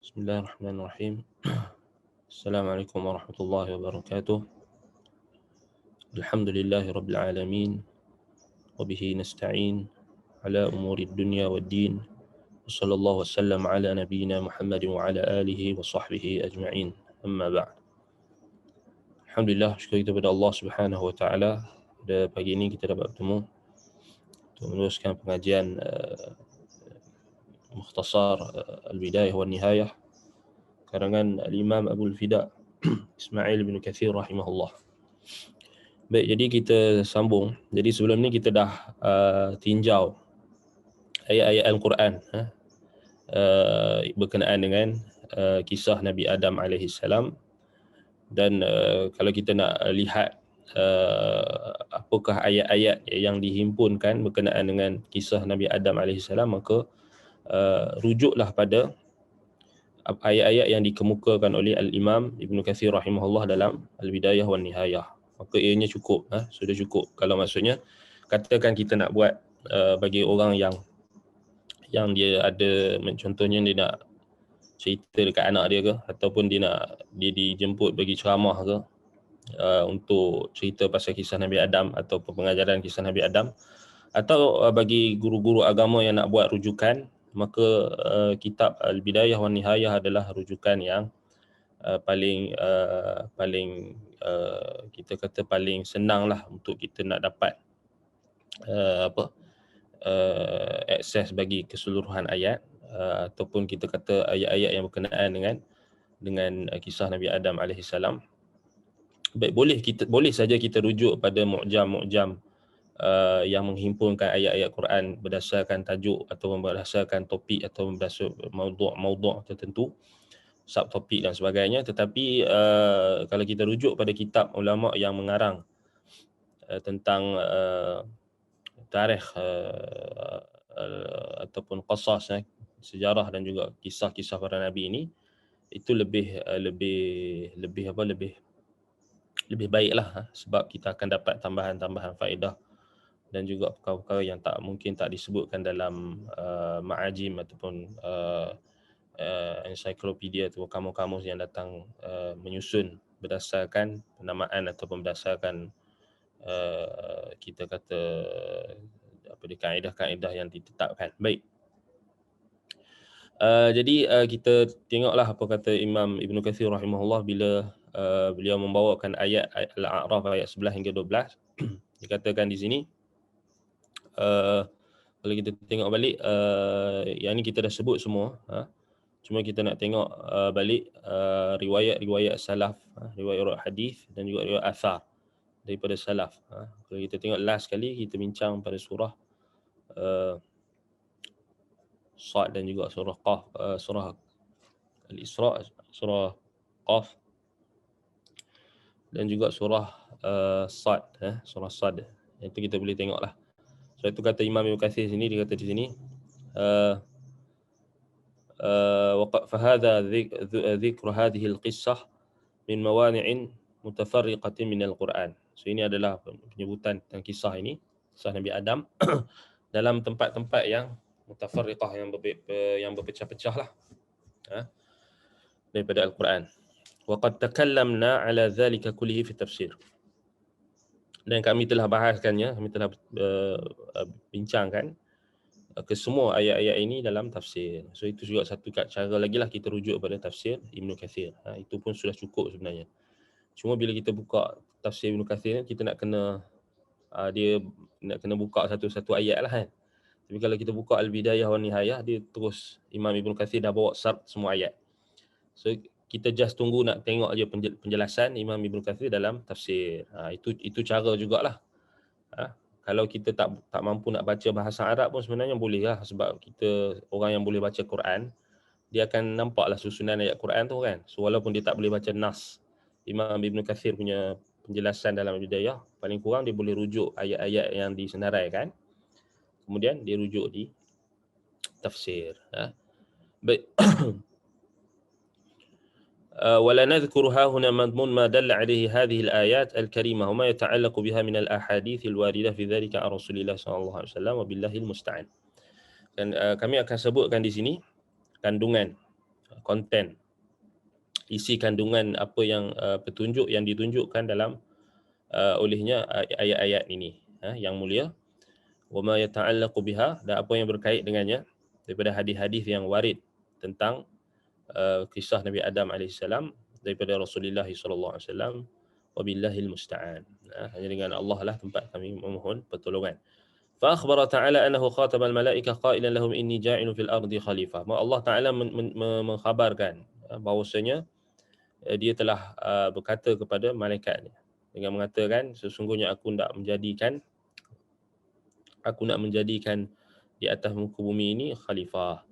Bismillahirrahmanirrahim. Assalamualaikum warahmatullahi wabarakatuh. Alhamdulillahi rabbil alamin. Wa bihi nasta'in ala umuri dunya waddin. Wa sallallahu wasallam ala nabiyyina Muhammadin wa ala alihi wa sahbihi ajma'in. Amma ba'd. Alhamdulillah, syukur kita kepada Allah Subhanahu wa taala. Pada pagi ini kita dapat bertemu untuk meneruskan pengajian mukhtasar Al-Bidayah wa Nihayah karangan Al-Imam Abul Fida Ismail bin Katsir rahimahullah. Baik, jadi kita sambung. Jadi sebelum ni kita dah tinjau ayat-ayat Al-Quran berkenaan dengan kisah Nabi Adam alaihi salam. Dan kalau kita nak lihat apakah ayat-ayat yang dihimpunkan berkenaan dengan kisah Nabi Adam alaihi salam, maka rujuklah pada ayat-ayat yang dikemukakan oleh Al-Imam Ibn Katsir rahimahullah dalam Al-Bidayah wan Nihayah. Maka ianya cukup, sudah cukup. Kalau maksudnya katakan kita nak buat bagi orang yang dia ada, contohnya dia nak cerita dekat anak dia ke, ataupun dia dijemput bagi ceramah ke, untuk cerita pasal kisah Nabi Adam atau pengajaran kisah Nabi Adam, atau bagi guru-guru agama yang nak buat rujukan, maka kitab Al-Bidayah wan Nihayah adalah rujukan yang paling kita kata paling senang lah untuk kita nak dapat akses bagi keseluruhan ayat, ataupun kita kata ayat-ayat yang berkenaan dengan kisah Nabi Adam alaihi salam. Baik, boleh saja kita rujuk pada mu'jam yang menghimpunkan ayat-ayat Quran berdasarkan tajuk atau berdasarkan topik atau berdasarkan maudhu' tertentu, subtopik dan sebagainya. Tetapi kalau kita rujuk pada kitab ulama yang mengarang tentang tarikh ataupun qasas, sejarah dan juga kisah-kisah para nabi ini, itu lebih baiklah, sebab kita akan dapat tambahan-tambahan faedah dan juga perkara-perkara yang mungkin tak disebutkan dalam ma'ajim ataupun ensiklopedia atau kamus-kamus yang datang menyusun berdasarkan penamaan ataupun berdasarkan kita kata kaedah-kaedah yang ditetapkan. Baik. Jadi kita tengoklah apa kata Imam Ibn Katsir rahimahullah bila beliau membawakan ayat Al-A'raf ayat 11 hingga 12. Dikatakan di sini, kalau kita tengok balik, yang ni kita dah sebut semua, cuma kita nak tengok balik riwayat-riwayat salaf, riwayat hadis dan juga riwayat athar daripada salaf. Kalau kita tengok last kali kita bincang pada surah Sad dan juga surah Qaf, surah Al-Isra, surah Qaf dan juga surah Sad, surah Sad. Itu kita boleh tengoklah. So itu kata Imam Ibn Katsir sini, dia kata di sini فهذا ذكر هذه القصة من موانع متفرقة من القرآن. So ini adalah penyebutan tentang kisah ini, kisah Nabi Adam dalam tempat-tempat yang mutafarriqah, yang berpecah-pecah lah daripada Al-Quran. وقد تكلمنا على ذلك كله في التفسير. Dan kami telah bahaskannya, kami telah bincangkan ke semua ayat-ayat ini dalam tafsir. So itu juga satu cara lagi lah kita rujuk pada tafsir Ibn Katsir. Itu pun sudah cukup sebenarnya. Cuma bila kita buka tafsir Ibn Katsir, kita nak kena buka satu-satu ayat lah kan. Tapi kalau kita buka Al-Bidayah wan Nihayah, dia terus Imam Ibn Katsir dah bawa sard semua ayat. So kita just tunggu nak tengok aja penjelasan Imam Ibn Katsir dalam tafsir. Itu cara jugalah. Kalau kita tak mampu nak baca bahasa Arab pun sebenarnya boleh lah, sebab kita orang yang boleh baca Quran, dia akan nampaklah susunan ayat Quran tu kan. So walaupun dia tak boleh baca nas Imam Ibn Katsir punya penjelasan dalam Bidayah, paling kurang dia boleh rujuk ayat-ayat yang disenaraikan, kemudian dia rujuk di tafsir. Baik. ولا نذكر ها هنا مضمون ما دل عليه هذه الآيات الكريمة وما يتعلق بها من الأحاديث الواردة في ذلك عن رسول الله صلى الله عليه وسلم وبالله المستعان. Dan kami akan sebutkan di sini kandungan konten, isi kandungan apa yang petunjuk yang ditunjukkan dalam olehnya ayat-ayat ini yang mulia. Wa ma yata'allaqu biha, dan apa yang berkait dengannya daripada hadis-hadis yang warid tentang kisah Nabi Adam alaihissalam daripada Rasulullah sallallahu alaihi wasallam. Wabillahil musta'an. Hanya dengan Allah lah tempat kami memohon pertolongan. Fa akhbara ta'ala annahu khataba al-malaikah qailan lahum inni ja'ilun fil ardi khalifah. Allah Ta'ala mengkhabarkan bahawasanya dia telah berkata kepada malaikatnya dengan mengatakan sesungguhnya aku nak menjadikan di atas muka bumi ini khalifah.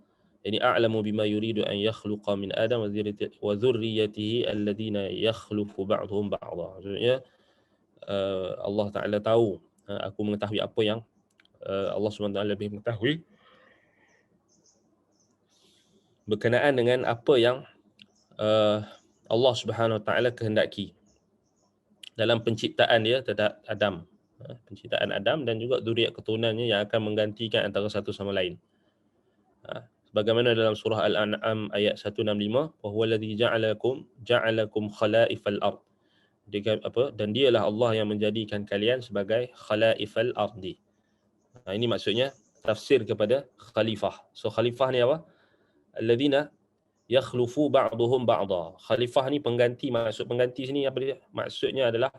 Yani a'lamu bima yuridu an yakhluqa min Adam wa dhurriyyatihi alladhina yakhluqu ba'dhum ba'dha. Maksudnya Allah Ta'ala tahu, aku mengetahui apa yang Allah SWT lebih mengetahui berkenaan dengan apa yang Allah Subhanahu Wa Ta'ala kehendaki dalam penciptaan dia terhadap Adam, penciptaan Adam dan juga zuriat keturunannya yang akan menggantikan antara satu sama lain. Sebagaimana dalam surah Al-An'am ayat 165, wa huwa alladhi ja'alakum khala'ifal ard. Dan dialah Allah yang menjadikan kalian sebagai khala'ifal ardi. Ini maksudnya tafsir kepada khalifah. So khalifah ni apa? Alladhina yakhlufu ba'duhum ba'dha. Khalifah ni pengganti, maksud pengganti sini apa dia? Maksudnya adalah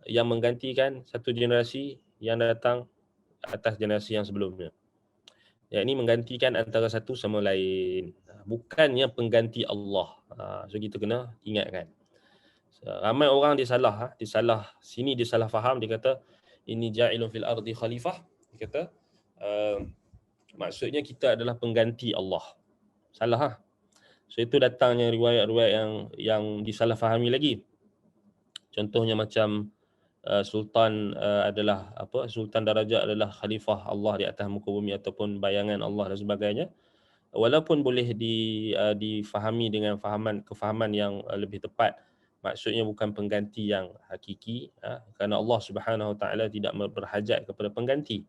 yang menggantikan satu generasi yang datang atas generasi yang sebelumnya. Yang ini menggantikan antara satu sama lain. Bukannya pengganti Allah. So kita kena ingatkan. Ramai orang dia salah faham. Dia kata ini ja'ilun fil ardi khalifah. Dia kata maksudnya kita adalah pengganti Allah. Salah. So itu datangnya riwayat-riwayat yang disalah fahami lagi. Contohnya macam Sultan Sultan Darajat adalah khalifah Allah di atas muka bumi ataupun bayangan Allah dan sebagainya. Walaupun boleh difahami dengan kefahaman yang lebih tepat, maksudnya bukan pengganti yang hakiki, kerana Allah Subhanahu Wa Taala tidak berhajat kepada pengganti.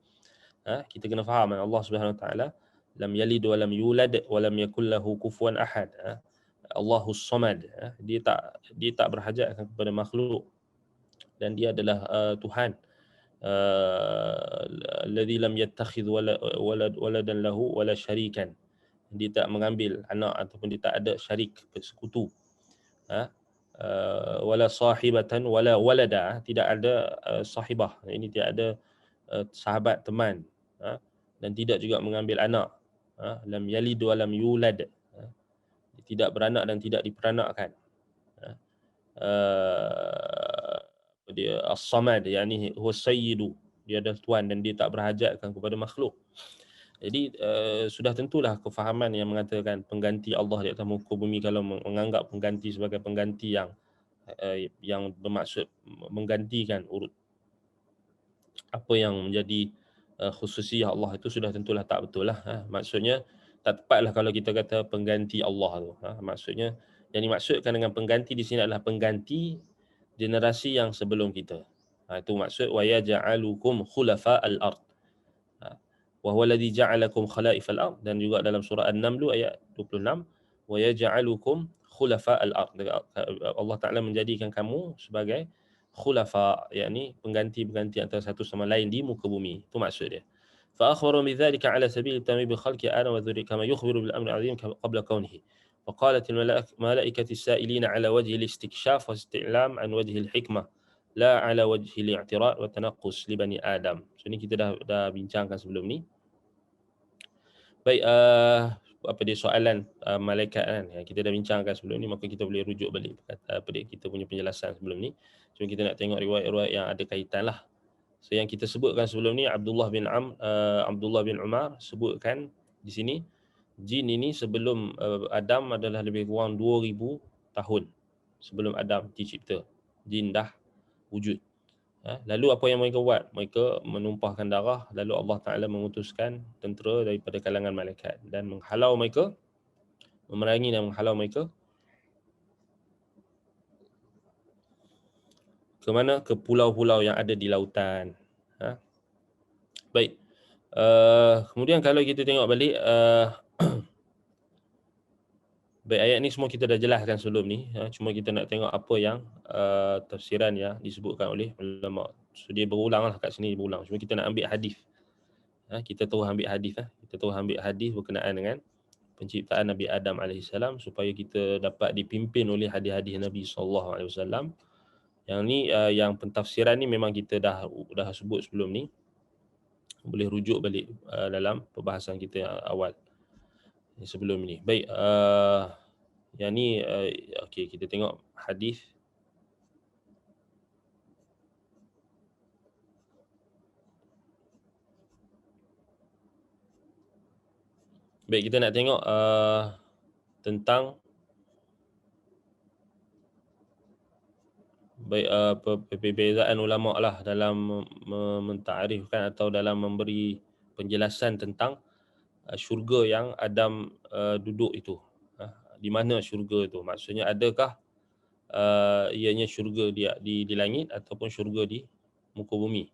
Kita kena faham Allah Subhanahu Wa Taala lam yalid wa lam yulad wa lam yakul lahu kufuwan ahad. Allahus Samad. Dia tak berhajat kepada makhluk dan dia adalah Tuhan. Alladzi lam yattakhidh waladan lahu wala syarikan. Dia tak mengambil anak ataupun dia tak ada syarik, bersekutu. Wala sahibatan wala walada, tidak ada sahibah. Ini tidak ada sahabat, teman. Dan tidak juga mengambil anak. Lam yalid wa lam yulad. Tidak beranak dan tidak diperanakkan. Dia as-samad, yakni huwa sayyidu, dia adalah tuan dan dia tak berhajatkan kepada makhluk. Jadi sudah tentulah kefahaman yang mengatakan pengganti Allah di atas muka bumi, kalau menganggap pengganti sebagai pengganti yang bermaksud menggantikan urut apa yang menjadi khususiyah Allah, itu sudah tentulah tak betul lah. Maksudnya tak tepatlah kalau kita kata pengganti Allah tu. Maksudnya yang dimaksudkan dengan pengganti di sini adalah pengganti generasi yang sebelum kita. Itu maksud wa yaj'alukum khulafa'al ard. Wa huwa alladhi ja'alakum khala'ifal ard, dan juga dalam surah An-Naml ayat 26 wa yaj'alukum khulafa'al ard. Allah Taala menjadikan kamu sebagai khulafa, yakni pengganti-pengganti antara satu sama lain di muka bumi. Itu maksud dia. Fa akhbaru bi dhalika ala sabil tamim bi khalqi Adam wa dhurriyyah kama yukhbiru bil amri 'azim qabla kaunihi. وقالت الملائكة السائلين على وجه الاستكشاف واستعلام عن وجه الحكمة لا على وجه الاعتراض والتنقص لبني آدم. So ini kita dah bincangkan sebelum ni. Baik, apa dia soalan malaikat kan, yang kita dah bincangkan sebelum ni, maka kita boleh rujuk balik kita punya penjelasan sebelum ni. Cuma kita nak tengok riwayat-riwayat yang ada kaitan lah. So yang kita sebutkan sebelum ni, Abdullah bin Umar sebutkan di sini, jin ini sebelum Adam adalah lebih kurang 2000 tahun sebelum Adam dicipta. Jin dah wujud. Lalu apa yang mereka buat? Mereka menumpahkan darah, lalu Allah Ta'ala mengutuskan tentera daripada kalangan malaikat dan menghalau mereka, memerangi dan menghalau mereka ke mana? Ke pulau-pulau yang ada di lautan. Baik. Kemudian kalau kita tengok balik Baik, ayat ni semua kita dah jelaskan sebelum ni. Cuma kita nak tengok apa yang tafsiran yang disebutkan oleh ulama. So dia berulang lah kat sini, berulang. Cuma kita nak ambil hadis. Kita terus ambil hadis. Kita terus ambil hadis berkenaan dengan penciptaan Nabi Adam AS supaya kita dapat dipimpin oleh hadis-hadis Nabi SAW. Yang ni, yang pentafsiran ni memang kita dah sebut sebelum ni. Boleh rujuk balik dalam perbahasan kita yang awal sebelum ni. Baik, yang ni okey, kita tengok hadis. Baik, kita nak tengok tentang perbezaan ulama lah dalam mentarifkan atau dalam memberi penjelasan tentang syurga yang Adam duduk itu. Di mana syurga itu? Maksudnya adakah ianya syurga di langit ataupun syurga di muka bumi?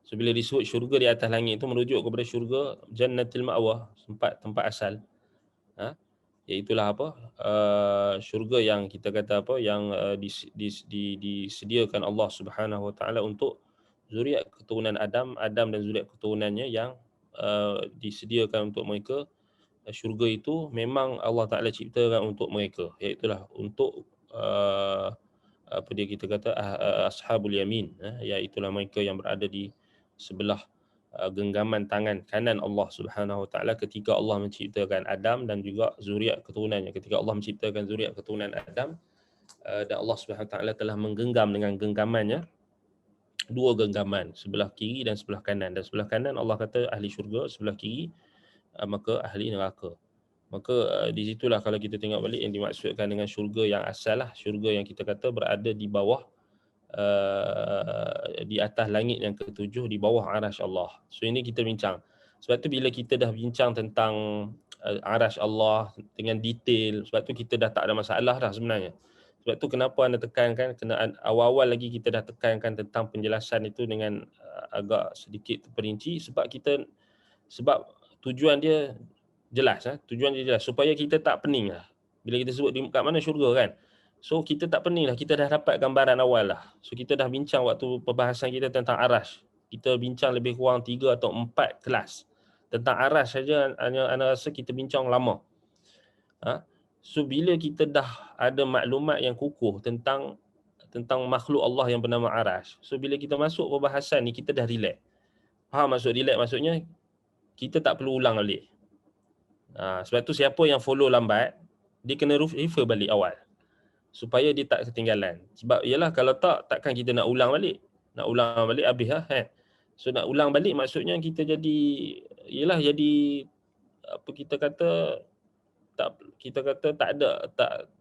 So bila disebut syurga di atas langit itu merujuk kepada syurga Jannatul Ma'wa, tempat asal. Iaitulah apa? Syurga yang kita kata apa? Yang disediakan Allah Subhanahu Wa Taala untuk zuriat keturunan Adam dan zuriat keturunannya yang disediakan untuk mereka. Syurga itu memang Allah Taala ciptakan untuk mereka, iaitulah untuk apa dia kita kata ashabul yamin, iaitulah mereka yang berada di sebelah genggaman tangan kanan Allah Subhanahu Wa Taala ketika Allah menciptakan Adam dan juga zuriat keturunannya. Ketika Allah menciptakan zuriat keturunan Adam, dan Allah Subhanahu Wa Taala telah menggenggam dengan genggamannya dua genggaman, sebelah kiri dan sebelah kanan. Dan sebelah kanan Allah kata ahli syurga, sebelah kiri maka ahli neraka. Maka di situlah kalau kita tengok balik yang dimaksudkan dengan syurga yang asal lah, syurga yang kita kata berada di bawah di atas langit yang ketujuh, di bawah arasy Allah. So ini kita bincang. Sebab tu bila kita dah bincang tentang arasy Allah dengan detail, sebab tu kita dah tak ada masalah dah sebenarnya. Sebab tu kenapa anda tekankan, kena awal-awal lagi kita dah tekankan tentang penjelasan itu dengan agak sedikit terperinci, sebab tujuan dia jelas, tujuan dia jelas supaya kita tak pening lah. Bila kita sebut kat mana syurga kan, so kita tak pening lah, kita dah dapat gambaran awal lah. So kita dah bincang waktu perbahasan kita tentang arasy. Kita bincang lebih kurang 3 atau 4 kelas tentang arasy saja. Ana rasa kita bincang lama. So bila kita dah ada maklumat yang kukuh tentang makhluk Allah yang bernama arasy, so bila kita masuk perbahasan ni kita dah relax. Faham maksud relax? Maksudnya kita tak perlu ulang balik. Sebab tu siapa yang follow lambat, dia kena refer balik awal supaya dia tak ketinggalan. Sebab yalah kalau takkan kita nak ulang balik. Nak ulang balik habis lah kan. So nak ulang balik maksudnya kita jadi apa kita kata tak ada,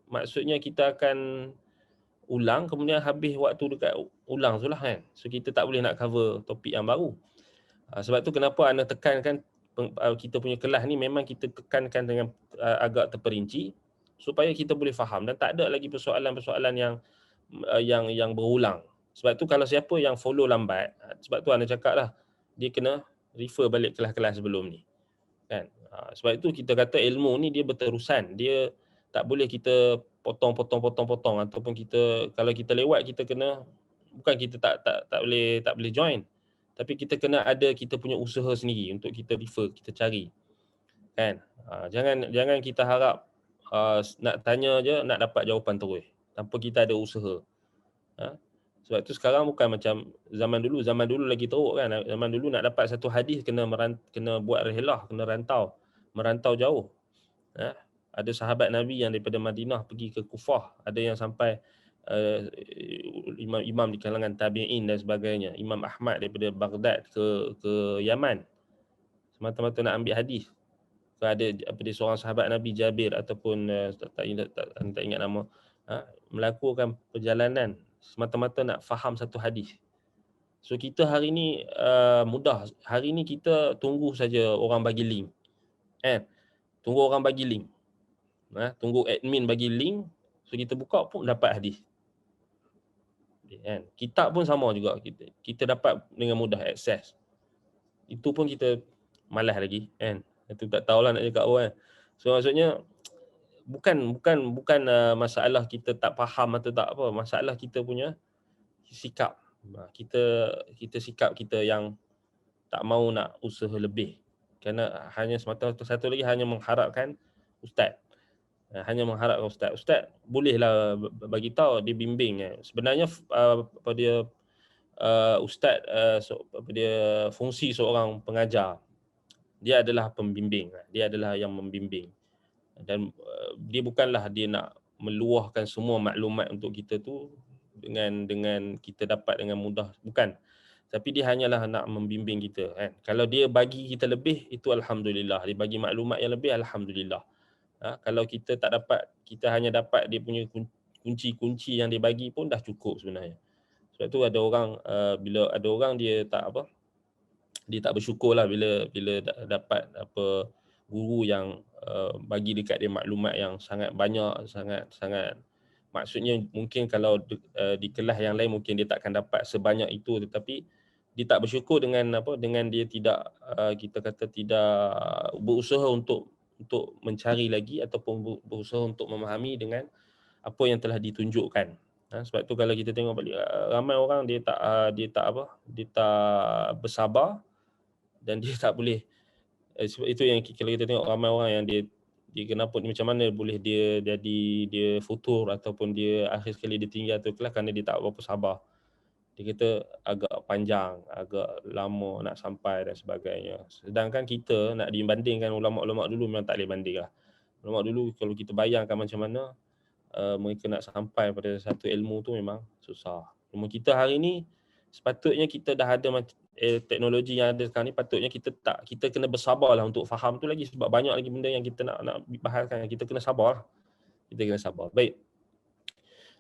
maksudnya kita akan ulang kemudian habis waktu dekat ulang tu lah kan. So kita tak boleh nak cover topik yang baru. Sebab tu kenapa anda tekankan kita punya kelas ni memang kita tekankan dengan agak terperinci supaya kita boleh faham dan tak ada lagi persoalan-persoalan yang berulang. Sebab tu kalau siapa yang follow lambat, sebab tu anda cakap lah, dia kena refer balik kelas-kelas sebelum ni. Kan? Sebab itu kita kata ilmu ni dia berterusan. Dia tak boleh kita potong ataupun kalau kita lewat kita kena, bukan kita tak boleh join. Tapi kita kena ada kita punya usaha sendiri untuk kita refer, kita cari. Kan? Jangan kita harap nak tanya je nak dapat jawapan terus tanpa kita ada usaha. Sebab tu sekarang bukan macam zaman dulu lagi teruk kan. Zaman dulu nak dapat satu hadis kena buat rihlah, kena merantau jauh. Ada sahabat Nabi yang daripada Madinah pergi ke Kufah, ada yang sampai imam di kalangan tabi'in dan sebagainya. Imam Ahmad daripada Baghdad ke Yaman semata-mata nak ambil hadis. So ada seorang sahabat Nabi Jabir ataupun tak ingat nama, melakukan perjalanan semata-mata nak faham satu hadis. So kita hari ni mudah. Hari ni kita tunggu saja orang bagi link. Tunggu orang bagi link. Tunggu admin bagi link. So kita buka pun dapat hadis. Kan? Kitab pun sama juga, kita dapat dengan mudah akses. Itu pun kita malas lagi kan. Itu tak tahulah nak cakap apa kan. So maksudnya bukan masalah kita tak faham atau tak apa, masalah kita punya sikap. Kita sikap kita yang tak mau nak usaha lebih. Kerana hanya semata satu lagi hanya mengharapkan ustaz. Hanya mengharapkan ustaz. Ustaz bolehlah bagi tahu, dia bimbing. Sebenarnya apa dia ustaz apa dia fungsi seorang pengajar. Dia adalah pembimbing. Dia adalah yang membimbing. Dan dia bukanlah dia nak meluahkan semua maklumat untuk kita tu dengan kita dapat dengan mudah, bukan. Tapi dia hanyalah nak membimbing kita kan. Kalau dia bagi kita lebih, itu alhamdulillah. Dia bagi maklumat yang lebih, alhamdulillah. Kalau kita tak dapat, kita hanya dapat dia punya kunci-kunci yang dia bagi pun dah cukup sebenarnya. Sebab tu ada orang bila ada orang dia tak bersyukur lah bila dapat apa guru yang bagi dekat dia maklumat yang sangat banyak, sangat maksudnya mungkin kalau di kelas yang lain mungkin dia takkan dapat sebanyak itu, tetapi dia tak bersyukur dengan dia tidak kita kata tidak berusaha untuk mencari lagi ataupun berusaha untuk memahami dengan apa yang telah ditunjukkan. Sebab tu kalau kita tengok balik ramai orang dia tak bersabar dan dia tak boleh sebab itu yang kalau kita tengok ramai orang yang dia kenapa macam mana boleh dia jadi dia futur ataupun dia akhir sekali dia tinggal tu kelas kerana dia tak berapa sabar. Dia kata agak panjang, agak lama nak sampai dan sebagainya. Sedangkan kita nak dibandingkan ulama-ulama dulu memang tak boleh banding lah. Ulama dulu kalau kita bayangkan macam mana mereka nak sampai pada satu ilmu tu memang susah. Cuma kita hari ni sepatutnya kita dah ada teknologi yang ada sekarang ni, patutnya kita kena bersabarlah untuk faham tu lagi, sebab banyak lagi benda yang kita nak bahaskan. Kita kena sabar.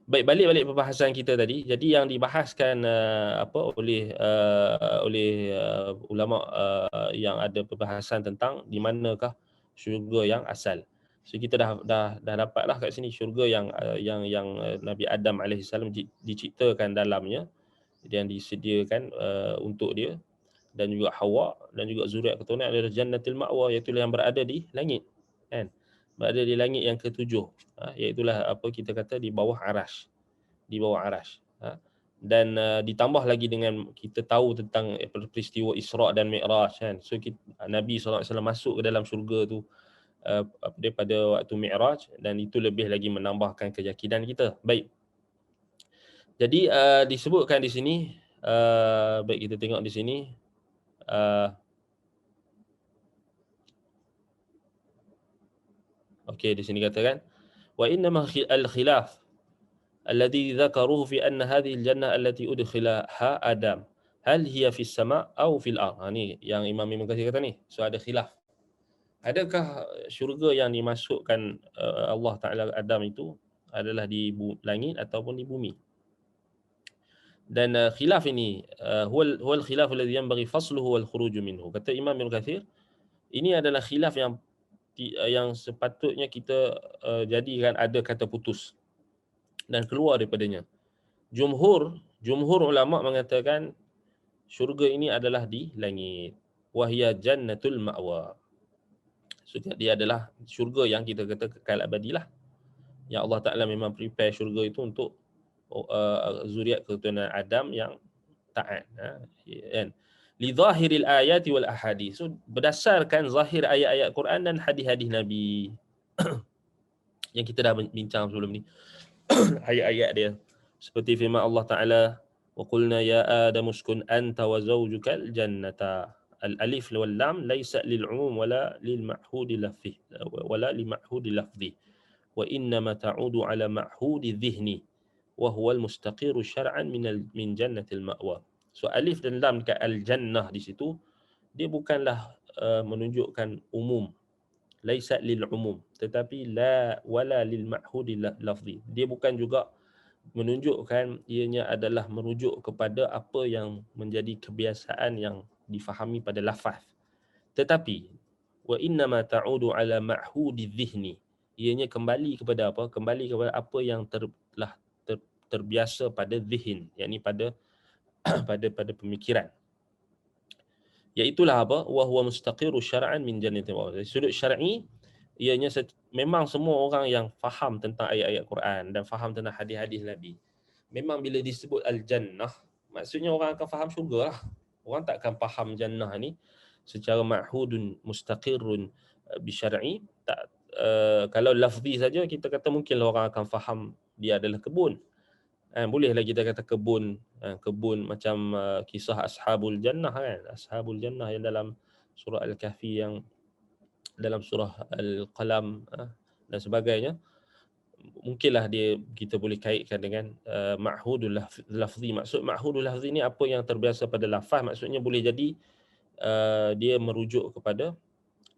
Baik, balik perbahasan kita tadi. Jadi yang dibahaskan oleh ulama yang ada perbahasan tentang di manakah syurga yang asal. So kita dah dapatlah kat sini syurga yang Nabi Adam alaihissalam diciptakan dalamnya, yang disediakan untuk dia dan juga Hawa dan juga zuriat keturunan adalah jannatul ma'wa, iaitu yang berada di langit kan, berada di langit yang ketujuh, iaitu apa kita kata di bawah arasy, dan ditambah lagi dengan kita tahu tentang peristiwa Isra' dan Mi'raj kan. So Nabi SAW masuk ke dalam syurga tu daripada waktu Mi'raj, dan itu lebih lagi menambahkan keyakinan kita. Baik, jadi disebutkan di sini, baik kita tengok di sini, okey, di sini katakan wa innama al-khilaf alladhi dzakaruhu fi anna hadhihi al-jannah allati udkhilaha Adam hal hiya fi as-sama' aw fi al-ard. Ni yang Imam Ibn Katsir kata ni. So ada khilaf. Adakah syurga yang dimasukkan Allah Taala Adam itu adalah di langit ataupun di bumi? Dan khilaf ini huwa al-khilaf alladhi yanbaghi fasluhu wal khuruj minhu. Kata Imam Ibn Katsir, ini adalah khilaf yang sepatutnya kita jadikan ada kata putus dan keluar daripadanya. Jumhur ulama mengatakan syurga ini adalah di langit. Wahya jannatul ma'wa. So dia adalah syurga yang kita kata kekal abadilah. Yang Allah Taala memang prepare syurga itu untuk zuriat keturunan Adam yang taat, kan. Li zahiril ayati wal ahadith. So berdasarkan zahir ayat-ayat Quran dan hadis-hadis Nabi yang kita dah bincang sebelum ni. Ayat-ayat dia seperti firman Allah Taala, wa qulna ya adamu uskun anta wa zawjukal jannata. Al-alif wal lam laysa lil umum wala lil ma'hudi lafzi wala li ma'hudi lafzi wa innama ta'udu ala ma'hudi dhihni wa huwa al-mustaqiru syar'an min jannatil ma'wa. So alif dan lam dekat al-jannah di situ dia bukanlah menunjukkan umum, laisa lil umum, tetapi la wala lil ma'hudi lafzi. Dia bukan juga menunjukkan ianya adalah merujuk kepada apa yang menjadi kebiasaan yang difahami pada lafaz, tetapi wa innama ta'udu ala ma'hudi dhihni, ianya kembali kepada apa? Kembali kepada apa yang telah terbiasa pada zihin, yakni pada pada pemikiran. Iaitulah apa? Wa huwa mustaqiru syar'an min jannatil ma'wa. Dari sudut syar'i ianya memang semua orang yang faham tentang ayat-ayat Quran dan faham tentang hadis-hadis Nabi, memang bila disebut al-jannah, maksudnya orang akan faham syurga lah. Orang tak akan faham jannah ni secara ma'hudun mustaqirrun bisyar'i. Tak, kalau lafzi saja kita kata mungkinlah orang akan faham dia adalah kebun. Bolehlah kita kata kebun, kebun macam kisah ashabul jannah kan, ashabul jannah yang dalam surah al-kahfi, yang dalam surah al-qalam dan sebagainya. Mungkinlah kita boleh kaitkan dengan ma'hudul lafzi. Maksud ma'hudul lafzi ni apa yang terbiasa pada lafaz, maksudnya boleh jadi dia merujuk kepada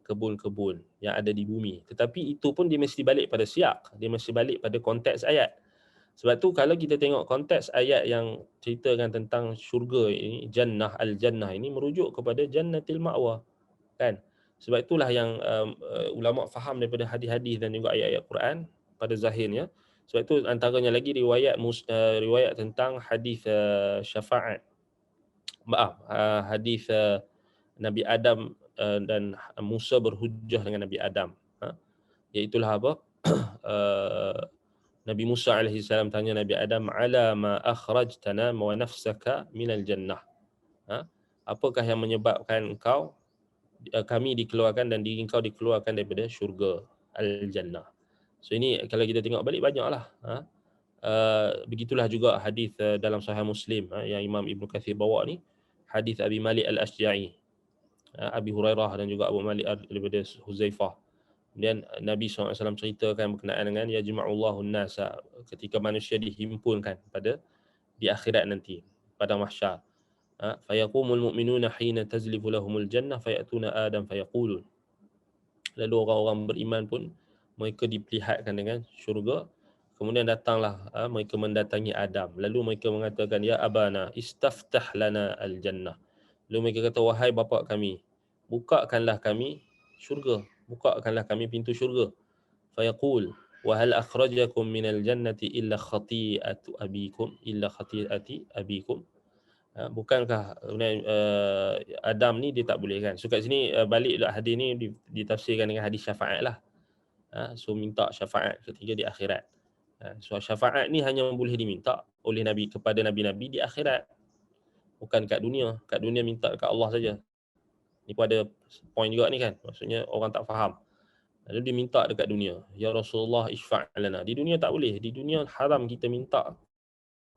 kebun-kebun yang ada di bumi. Tetapi itu pun dia mesti balik pada siyak, dia mesti balik pada konteks ayat. Sebab tu kalau kita tengok konteks ayat yang ceritakan tentang syurga ini, jannah, al-jannah ini merujuk kepada jannatil ma'wa kan. Sebab itulah yang ulama faham daripada hadis-hadis dan juga ayat-ayat Quran pada zahirnya. Sebab itu antaranya lagi riwayat tentang hadis syafaat. Hadis Nabi Adam dan Musa berhujjah dengan Nabi Adam. Iaitulah apa? Nabi Musa alaihi salam tanya Nabi Adam, ala ma akhrajtana wa nafsaka minal jannah. Apakah yang menyebabkan kami dikeluarkan dan diri kau dikeluarkan daripada syurga al-jannah. So ini kalau kita tengok balik banyaklah. Begitulah juga hadis dalam Sahih Muslim yang Imam Ibn Kathir bawa ni, hadis Abi Malik al-Ashja'i, Abi Hurairah dan juga Abu Malik daripada Huzaifah. Dan Nabi SAW ceritakan berkenaan dengan yajma'ullahu an-nasa, ketika manusia dihimpunkan di akhirat nanti pada mahsyar. Fayaqumul mu'minuna hina tazlifu lahumul jannah fayatuna Adam fayaqulun. Lalu orang-orang beriman pun mereka diperlihatkan dengan syurga. Kemudian datanglah mereka mendatangi Adam. Lalu mereka mengatakan, ya abana istaftah lana al-jannah. Lalu mereka kata, wahai bapa kami, bukakanlah kami syurga, bukakanlah kami pintu syurga. Fayaqul wa hal akhrajakum minal jannati illa khati'atu abikum illa khati'ati abikum. Bukankah Adam ni dia tak boleh kan. So kat sini balik hadis ni ditafsirkan dengan hadis syafaat lah. So minta syafaat ketika di akhirat. So syafaat ni hanya boleh diminta oleh Nabi kepada Nabi-Nabi di akhirat, bukan kat dunia. Kat dunia minta dekat Allah saja. Ni pun ada point juga ni kan. Maksudnya orang tak faham. Lalu dia minta dekat dunia, ya Rasulullah isfa' lana. Di dunia tak boleh. Di dunia haram kita minta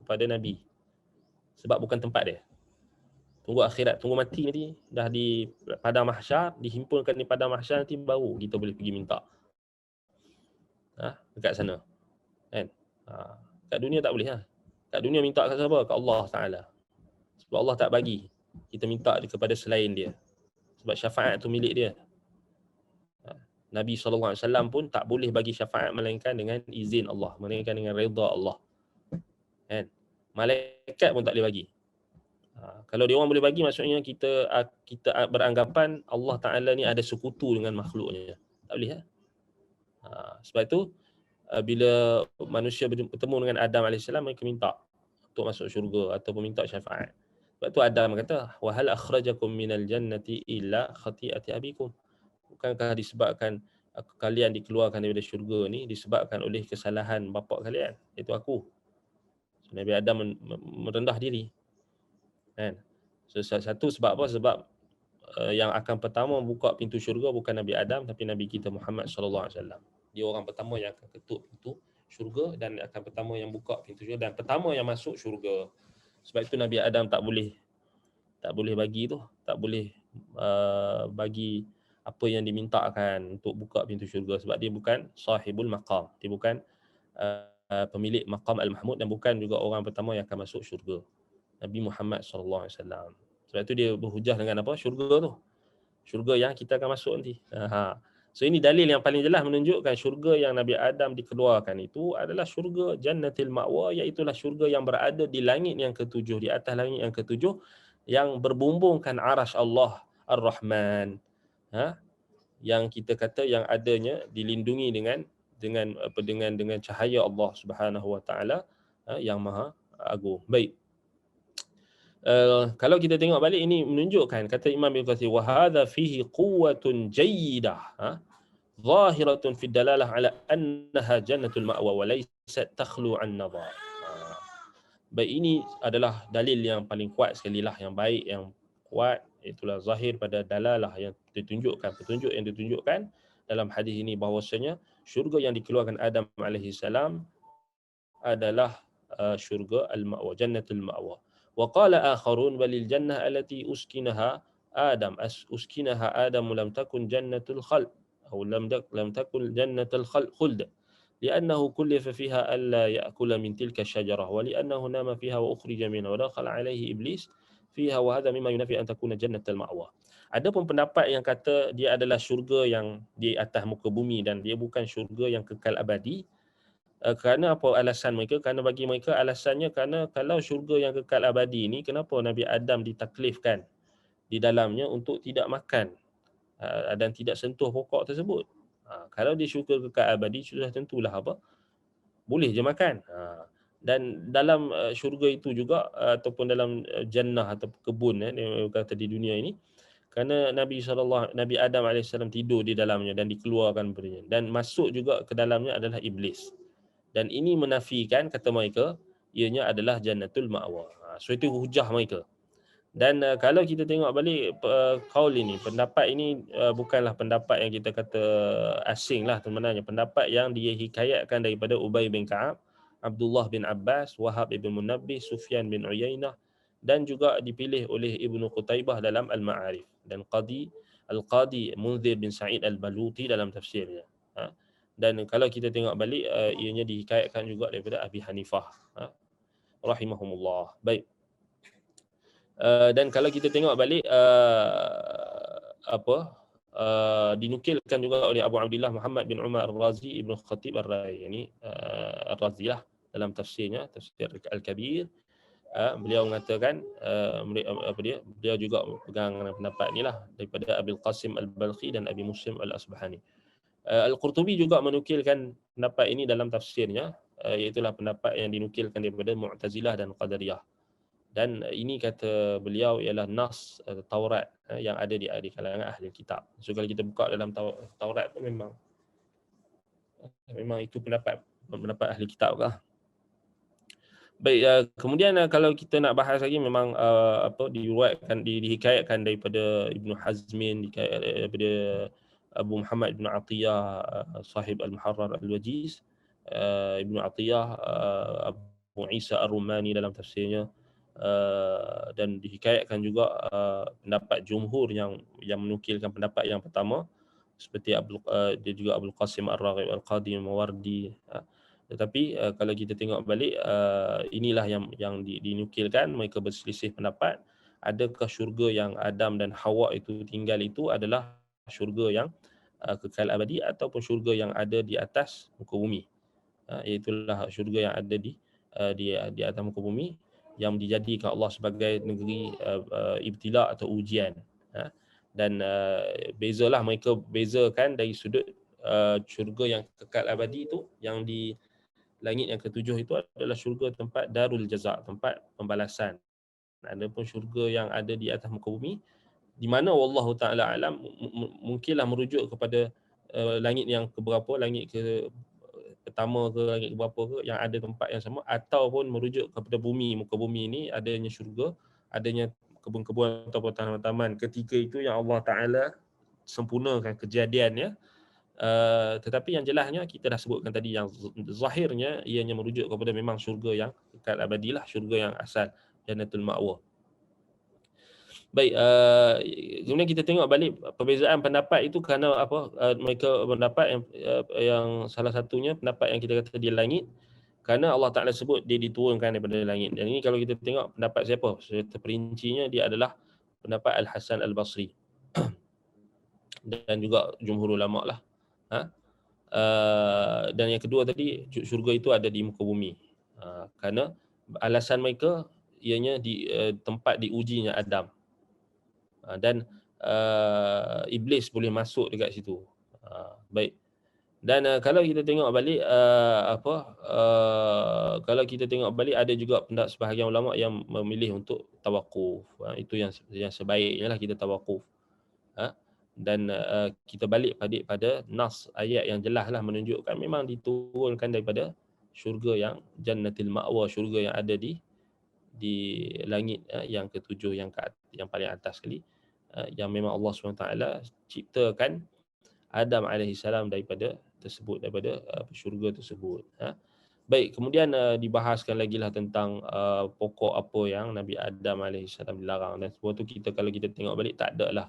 kepada Nabi. Sebab bukan tempat dia. Tunggu akhirat, tunggu mati nanti, dah di padang mahsyar, dihimpunkan di padang mahsyar nanti baru kita boleh pergi minta. Dekat sana. Kan? Kat dunia tak boleh lah. Kat dunia minta kat siapa? Kat Allah Ta'ala. Sebab Allah tak bagi. Kita minta kepada selain dia. Sebab syafaat tu milik dia. Nabi SAW pun tak boleh bagi syafaat melainkan dengan izin Allah, melainkan dengan redha Allah. Kan? Malaikat pun tak boleh bagi. Kalau dia orang boleh bagi, maksudnya kita beranggapan Allah Ta'ala ni ada sekutu dengan makhluknya. Tak boleh lah. Sebab itu bila manusia bertemu dengan Adam AS, mereka minta untuk masuk syurga ataupun minta syafaat. Sebab tu Adam kata, wa hal akhrajakum minal jannati illa khati'ati abikum. Bukankah disebabkan kalian dikeluarkan daripada syurga ni disebabkan oleh kesalahan bapa kalian, iaitu aku. So, Nabi Adam merendah diri. Kan? So, satu sebab apa? Sebab yang akan pertama buka pintu syurga bukan Nabi Adam tapi Nabi kita Muhammad SAW. Dia orang pertama yang akan ketuk pintu syurga dan akan pertama yang buka pintu syurga dan pertama yang masuk syurga. Sebab itu Nabi Adam tak boleh bagi tu, tak boleh bagi apa yang dimintakan untuk buka pintu syurga, sebab dia bukan sahibul maqam, dia bukan pemilik maqam al-mahmud dan bukan juga orang pertama yang akan masuk syurga. Nabi Muhammad SAW. Sebab itu dia berhujah dengan apa? Syurga tu. Syurga yang kita akan masuk nanti. So ini dalil yang paling jelas menunjukkan syurga yang Nabi Adam dikeluarkan itu adalah syurga jannatil ma'wa, iaitulah syurga yang berada di langit yang ketujuh, di atas langit yang ketujuh, yang berbumbungkan arasy Allah Ar-Rahman. Yang kita kata yang adanya dilindungi dengan cahaya Allah Subhanahu Wa Taala yang Maha Agung. Baik. Kalau kita tengok balik, ini menunjukkan, kata Imam Ibn Kathir, wa hadha fihi quwwatun jayyidah. zahiratun fi dalalah ala annaha jannatul ma'wa wa laysat takhlu an nadhar. Baik, ini adalah dalil yang paling kuat sekali lah, yang baik, yang kuat, itulah zahir pada dalalah yang ditunjukkan, petunjuk yang ditunjukkan dalam hadis ini bahawasanya syurga yang dikeluarkan Adam alaihi salam adalah syurga al-ma'wa, jannatul ma'wa. Wa qala akharun balil jannah allati uskinaha Adam uskinaha Adam lam takun jannatul khald atau lam takun jannatul khuld لأنه كلف فيها ألا يأكل من تلك الشجرة ولأنه نام فيها وأخرج منها ودخل عليه إبليس فيها وهذا مما ينافي أن تكون جنة المأوى. Adapun pendapat yang kata dia adalah syurga yang di atas muka bumi dan dia bukan syurga yang kekal abadi, kerana apa alasan mereka? Kerana bagi mereka alasannya kerana kalau syurga yang kekal abadi ini, kenapa Nabi Adam ditaklifkan di dalamnya untuk tidak makan dan tidak sentuh pokok tersebut? Kalau dia syurga kekal abadi, sudah tentulah apa? Boleh je makan. Dan dalam syurga itu juga ataupun dalam jannah atau kebun dia kata di dunia ini, kerana Nabi Adam AS tidur di dalamnya dan dikeluarkan darinya, dan masuk juga ke dalamnya adalah iblis. Dan ini menafikan, kata mereka, ianya adalah jannatul ma'wa. So itu hujah mereka. Dan kalau kita tengok balik kaul ini, pendapat ini bukanlah pendapat yang kita kata asing lah sebenarnya. Pendapat yang dia hikayatkan daripada Ubay bin Ka'ab, Abdullah bin Abbas, Wahab ibn Munabbih, Sufyan bin Uyainah, dan juga dipilih oleh Ibnu Qutaibah dalam Al-Ma'arif, dan Al-Qadi Munzir bin Sa'id Al-Baluti dalam tafsirnya. Dan kalau kita tengok balik, ianya dihikayatkan juga daripada Abi Hanifah rahimahumullah. Baik. Dan kalau kita tengok balik dinukilkan juga oleh Abu Abdullah Muhammad bin Umar Al-Razi Ibn Khatib Ar-Rai, yani Ar-Razi lah, dalam tafsirnya, tafsir Al-Kabir. Beliau mengatakan beliau juga pegang pendapat ni lah daripada Abil Qasim Al-Balkhi dan Abi Muslim Al-Asbahani. Al-Qurtubi juga menukilkan pendapat ini dalam tafsirnya, iaitulah pendapat yang dinukilkan daripada Mu'tazilah dan Qadariyah. Dan ini kata beliau ialah nas Taurat yang ada di kalangan ahli kitab. So kalau kita buka dalam Taurat tu memang itu pendapat ahli kitab lah. Baik, kemudian kalau kita nak bahas lagi, memang diriwayatkan, dihikayatkan daripada Ibnu Hazmin, daripada Abu Muhammad Ibn Atiyah, sahib Al-Muharrar Al-Wajiz, Ibnu Atiyah, Abu Isa Ar-Rumani dalam tafsirnya, dan dihikayatkan juga pendapat jumhur yang menukilkan pendapat yang pertama, seperti dia juga Abdul Qasim Ar-Raghib Al-Qadi Mawardi. Tetapi kalau kita tengok balik, inilah yang dinukilkan, mereka berselisih pendapat, adakah syurga yang Adam dan Hawa itu tinggal itu adalah syurga yang kekal abadi ataupun syurga yang ada di atas muka bumi. Iaitulah syurga yang ada di atas muka bumi, yang dijadikan Allah sebagai negeri ibtila atau ujian. Dan bezalah, mereka bezakan dari sudut syurga yang kekal abadi itu, yang di langit yang ketujuh itu adalah syurga tempat darul jaza, tempat pembalasan. Adapun syurga yang ada di atas muka bumi, di mana wallahu taala alam, mungkinlah merujuk kepada langit yang keberapa, langit ke pertama ke langit keberapa ke, yang ada tempat yang sama, ataupun merujuk kepada bumi, muka bumi ini adanya syurga, adanya kebun-kebun atau taman-taman ketika itu yang Allah Taala sempurnakan kejadiannya. Tetapi yang jelasnya kita dah sebutkan tadi, yang zahirnya ianya merujuk kepada memang syurga yang kekal abadilah, syurga yang asal, jannatul ma'wa. Baik, kemudian kita tengok balik perbezaan pendapat itu kerana apa? Mereka berpendapat yang salah satunya pendapat yang kita kata di langit, kerana Allah Ta'ala sebut dia diturunkan daripada langit. Dan ini kalau kita tengok pendapat siapa, terperincinya dia adalah pendapat Al-Hasan Al-Basri dan juga jumhur ulama lah. Dan yang kedua tadi, syurga itu ada di muka bumi. Kerana alasan mereka ianya di tempat diujinya Adam. Dan iblis boleh masuk dekat situ. Baik. Dan kalau kita tengok balik kalau kita tengok balik, ada juga pendapat sebahagian ulama yang memilih untuk tawakuf. Itu yang sebaiknya lah, kita tawakuf. Dan kita balik pada nas ayat yang jelaslah menunjukkan memang diturunkan daripada syurga yang jannatil ma'wa, syurga yang ada di langit yang ketujuh, yang paling atas sekali, yang memang Allah SWT ciptakan Adam alaihissalam daripada syurga tersebut. Baik, kemudian dibahaskan lagi lah tentang pokok apa yang Nabi Adam alaihissalam dilarang, dan semua tu kalau kita tengok balik tak ada lah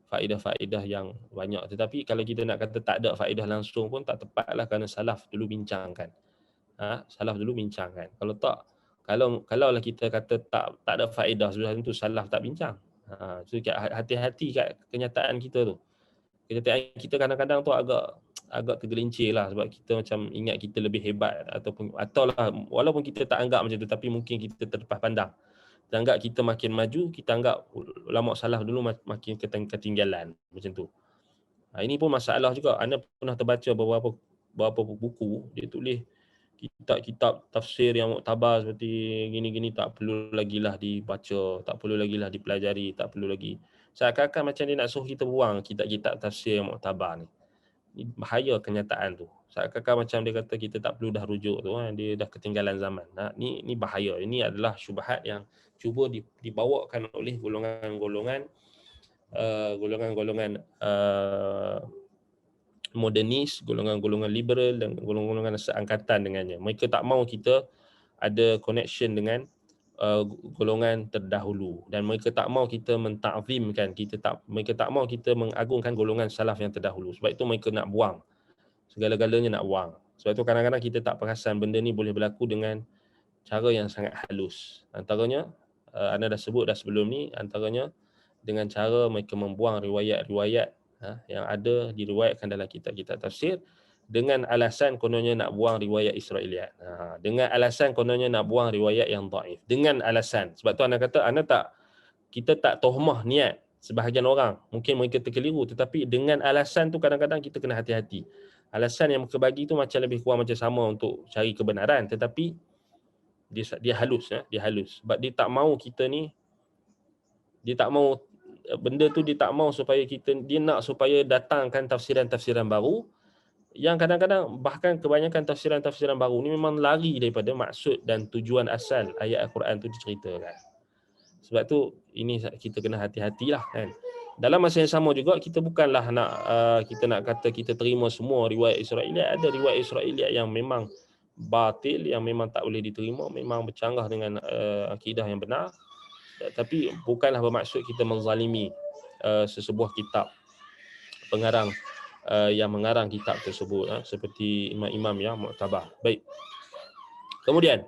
faedah-faedah yang banyak. Tetapi kalau kita nak kata tak ada faedah langsung pun tak tepat lah, kerana salaf dulu bincangkan. Salaf dulu bincangkan. Kalau tak, kalau lah kita kata tak ada faedah, sudah tentu salaf tak bincang. So hati-hati kat kenyataan kita tu. Kenyataan kita kadang-kadang tu agak tergelincir lah, sebab kita macam ingat kita lebih hebat, atau lah walaupun kita tak anggap macam tu, tapi mungkin kita terlepas pandang. Kita anggap kita makin maju, kita anggap ulama salaf dulu makin ketinggalan macam tu. Ini pun masalah juga. Anda pernah terbaca beberapa buku dia tulis kitab-kitab tafsir yang muktabar seperti gini-gini tak perlu lagi lah dibaca, tak perlu lagi lah dipelajari, tak perlu lagi. Seakan-akan macam dia nak suruh kita buang kitab-kitab tafsir yang muktabar ni. Ini bahaya kenyataan tu. Seakan-akan macam dia kata kita tak perlu dah rujuk tu, dia dah ketinggalan zaman. Ni bahaya. Ini adalah syubhat yang cuba dibawakan oleh golongan-golongan modernis, golongan-golongan liberal dan golongan-golongan seangkatan dengannya. Mereka tak mahu kita ada connection dengan golongan terdahulu, dan mereka tak mahu kita mentakzimkan, mereka tak mahu kita mengagungkan golongan salaf yang terdahulu. Sebab itu mereka nak buang segala-galanya, nak buang. Sebab itu kadang-kadang kita tak perasan benda ni boleh berlaku dengan cara yang sangat halus. Antaranya anda dah sebut dah sebelum ni, antaranya dengan cara mereka membuang riwayat-riwayat yang ada diriwayatkan dalam kitab-kitab tafsir dengan alasan kononnya nak buang riwayat Israiliyat. Dengan alasan kononnya nak buang riwayat yang dhaif. Dengan alasan. Sebab tu anda kata kita tak tohmah niat sebahagian orang. Mungkin mereka terkeliru, tetapi dengan alasan tu kadang-kadang kita kena hati-hati. Alasan yang mereka bagi tu macam lebih kurang macam sama untuk cari kebenaran, tetapi dia halus. Dia halus. Sebab dia tak mahu kita ni, dia tak mahu benda tu, dia tak mahu dia nak supaya datangkan tafsiran-tafsiran baru yang kadang-kadang bahkan kebanyakan tafsiran-tafsiran baru ni memang lari daripada maksud dan tujuan asal ayat Al-Quran tu diceritakan. Sebab tu ini kita kena hati-hatilah kan. Dalam masa yang sama juga kita bukanlah kita nak kata kita terima semua riwayat Israiliyat. Ada riwayat Israiliyat yang memang batil, yang memang tak boleh diterima, memang bercanggah dengan akidah yang benar. Tapi bukanlah bermaksud kita menzalimi sesebuah kitab pengarang yang mengarang kitab tersebut, seperti imam-imam yang muktabar. Baik. Kemudian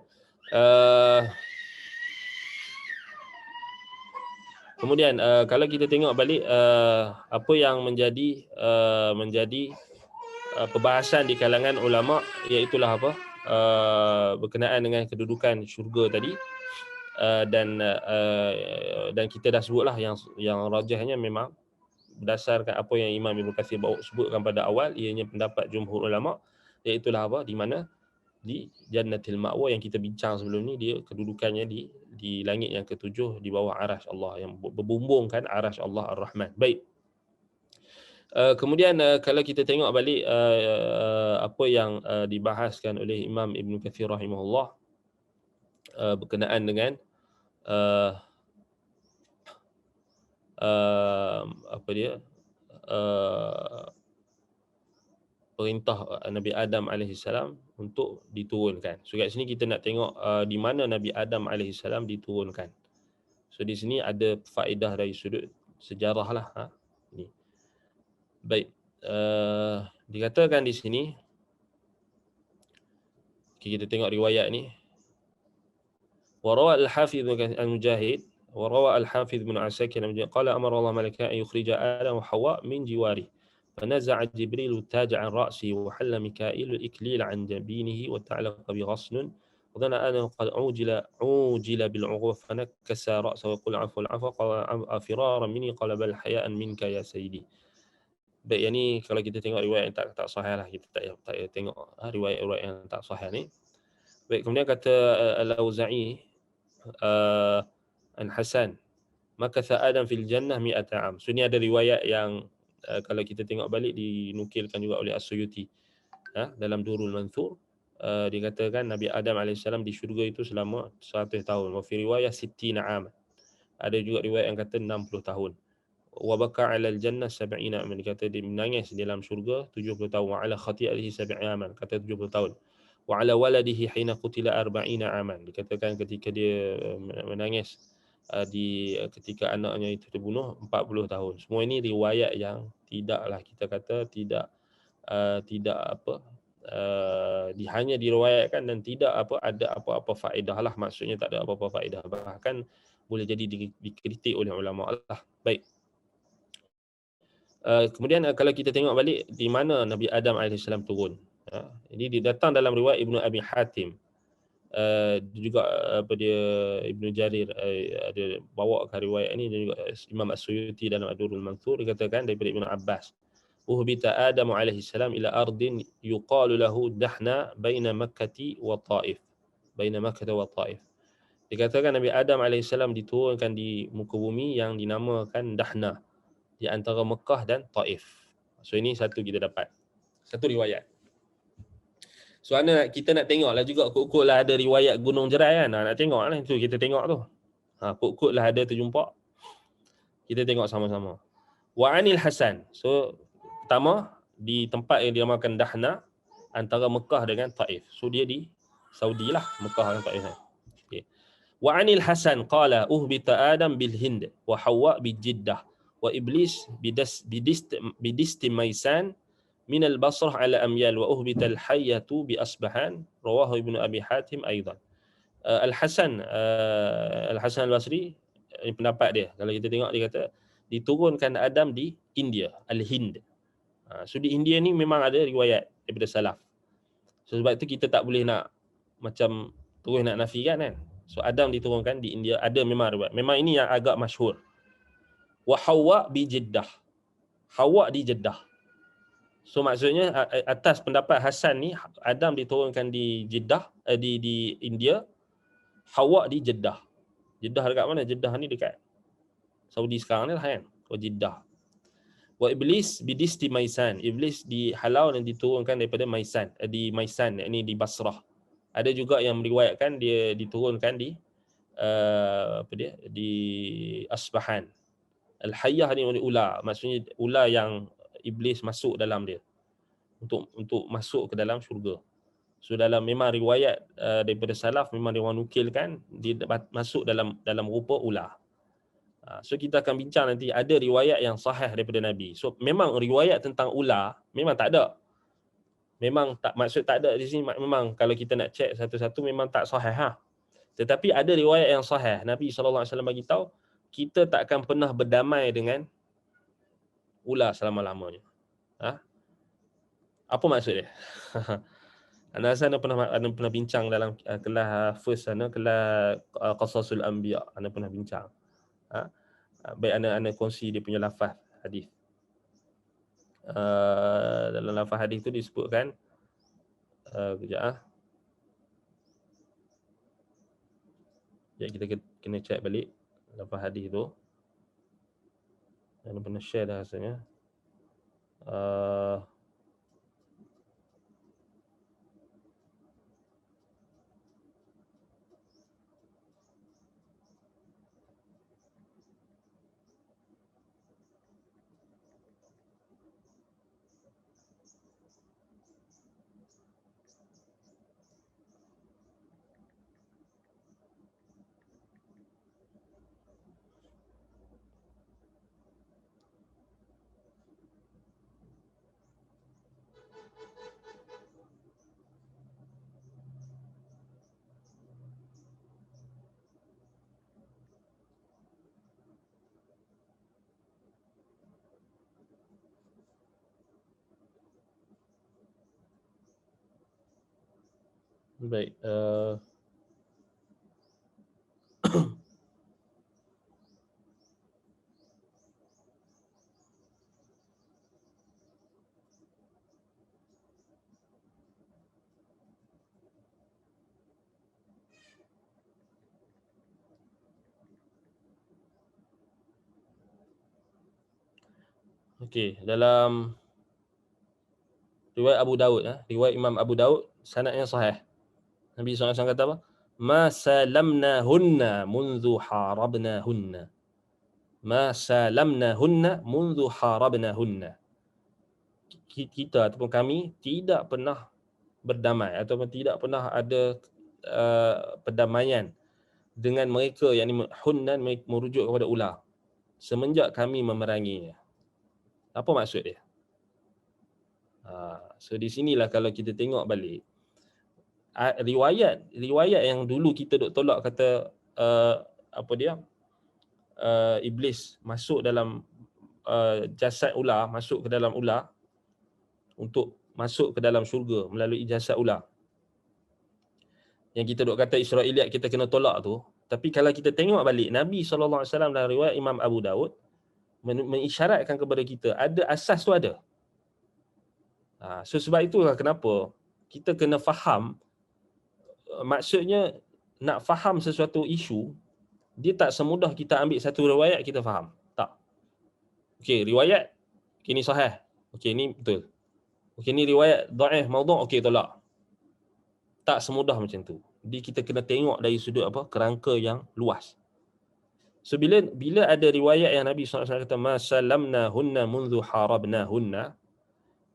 kalau kita tengok balik apa yang menjadi perbahasan di kalangan ulama, iaitu berkenaan dengan kedudukan syurga tadi. Dan kita dah sebutlah yang rajahnya memang berdasarkan apa yang Imam Ibn Katsir sebutkan pada awal, ianya pendapat jumhur ulama, iaitu di mana di Jannatil Ma'wa yang kita bincang sebelum ni, dia kedudukannya di langit yang ketujuh di bawah arasy Allah, yang berbumbungkan arasy Allah Ar-Rahman. Baik. Kemudian kalau kita tengok balik apa yang dibahaskan oleh Imam Ibn Katsir rahimahullah berkenaan dengan perintah Nabi Adam alaihissalam untuk diturunkan. So kat sini kita nak tengok di mana Nabi Adam alaihissalam diturunkan. So di sini ada faedah dari sudut sejarah lah. Ni. Baik. Dikatakan di sini, kita tengok riwayat ni. وروى الحافظ المجاهد وروى الحافظ بن عساكر قال أمر الله ملكا أن يخرج آدم وحواء من جواره فنزع جبريل التاج عن رأسه وحل ميكائيل الإكليل عن جبينه وتعلق بغصن وظن آدم قد عوجل بالعقوبة فنكس رأسه ويقول العفو قال فرارا مني قال بل حياء منك يا سيدي. Baik, yang ni kalau kita tengok riwayat yang tak sahih lah, kita tak tengok riwayat-riwayat yang tak sahih ni. Baik, kemudian kata Al-Auza'i Al-Hasan, maka Adam fil jannah 100 am. So ni ada riwayat yang kalau kita tengok balik dinukilkan juga oleh As-Suyuti dalam Durrul Manthur, dikatakan Nabi Adam AS di syurga itu selama 100 tahun. Wa fi riwayah 60 'am. Ada juga riwayat yang kata 60 tahun. Wa baka 'ala al-jannah 70 'aman, kata dia menangis di dalam syurga 70 tahun. Wa 'ala khati'atihi 70 'aman, kata 70 tahun. Wa 'ala waladihi hina qutila 40 'aman, dikatakan ketika dia menangis ketika anaknya itu terbunuh 40 tahun. Semua ini riwayat yang tidaklah kita kata tidak hanya diriwayatkan dan tidak ada apa-apa faedah lah, maksudnya tak ada apa-apa faedah, bahkan boleh jadi dikritik oleh ulama Allah. Baik. Kemudian kalau kita tengok balik di mana Nabi Adam AS turun. Ini datang dalam riwayat Ibnu Abi Hatim. Juga dia Ibnu Jarir ada bawa ke riwayat ini, dan juga Imam As-Suyuti dalam Ad-Durrul Manthur dikatakan daripada Ibnu Abbas. Uhbita Adam AS ila ardin yuqalu lahu Dahna baina Makkah wa Taif. Baina Makkah wa Taif. Dikatakan Nabi Adam AS diturunkan di muka bumi yang dinamakan Dahna, di antara Mekah dan Taif. So ini satu kita dapat. Satu riwayat. So kita nak tengoklah juga, kok-koklah ada riwayat Gunung Jerai kan. Nak tengoklah itu, kita tengok tu. Kok-koklah ada terjumpa. Kita tengok sama-sama. Wa anil Hasan. So pertama di tempat yang dinamakan Dahna antara Mekah dengan Taif. So dia di Saudi lah, Mekah dan Taif. Okay. Wa anil Hasan qala uhbita Adam bil Hind wa Hawa bi Jeddah wa Iblis bidisti Maisan min al-Basrah ala amyal wa uhbita al-hayyatu bi Asbahan, rawahu Ibnu Abi Hatim aidan. Al-Hasan Al-Basri, ini pendapat dia. Kalau kita tengok, dia kata diturunkan Adam di India, Al-Hind. So di India ni memang ada riwayat daripada salaf. So sebab itu kita tak boleh nak macam terus nak nafikan kan. So Adam diturunkan di India, ada memang riwayat. Memang ini yang agak masyhur. Wa Hawa bi Jeddah. Hawa di Jeddah. So maksudnya atas pendapat Hasan ni, Adam diturunkan di Jeddah, di India, Hawa di Jeddah. Jeddah dekat mana? Jeddah ni dekat Saudi sekarang ni lah kan. Jeddah. Wa Iblis bidisti Maisan. Iblis dihalau dan diturunkan daripada Maisan, di Maisan, ini di Basrah. Ada juga yang meriwayatkan dia diturunkan di di Asbahan. Al-Hayyah ni ular, maksudnya ular yang Iblis masuk dalam dia untuk masuk ke dalam syurga. So memang riwayat daripada salaf, memang dia orang nukilkan dia masuk dalam rupa ular. So kita akan bincang nanti, ada riwayat yang sahih daripada Nabi. So memang riwayat tentang ular memang tak ada. Memang tak, maksud tak ada di sini, memang kalau kita nak cek satu-satu memang tak sahih Tetapi ada riwayat yang sahih. Nabi SAW bagi tahu kita tak akan pernah berdamai dengan ular selama-lamanya. Apa maksud dia? Anda rasa anda pernah bincang dalam kelas first kelas Qasasul Anbiya, anda pernah bincang. Baik anda kongsi dia punya lafaz hadis. Dalam lafaz hadis tu disebutkan kejap kita kena check balik lafaz hadis tu. Anda pernah share dah rasanya. Baik. Okey, dalam riwayat Abu Daud, riwayat Imam Abu Daud, sanadnya sahih. Nabi SAW kata apa? Ma salamnahunna mundu harabnahunna. Ma salamnahunna mundu harabnahunna. Kita ataupun kami tidak pernah berdamai ataupun tidak pernah ada perdamaian dengan mereka, yakni hunnan merujuk kepada ular, semenjak kami memeranginya. Apa maksud dia? So di sinilah kalau kita tengok balik riwayat yang dulu kita duk tolak kata apa dia iblis masuk dalam jasad ular, masuk ke dalam ular untuk masuk ke dalam syurga melalui jasad ular. Yang kita duk kata Israiliyat kita kena tolak tu, tapi kalau kita tengok balik Nabi SAW dalam riwayat Imam Abu Daud mengisyaratkan kepada kita ada asas tu ada. So sebab itulah kenapa kita kena faham, maksudnya nak faham sesuatu isu, dia tak semudah kita ambil satu riwayat kita faham. Tak. Okey, riwayat ni sahih. Okey, ni betul. Okey, ni riwayat dhaif maudhu', okey tolak. Tak semudah macam tu. Jadi kita kena tengok dari sudut apa? Kerangka yang luas. So bila ada riwayat yang Nabi SAW kata masallamna hunna mundu harabna hunna,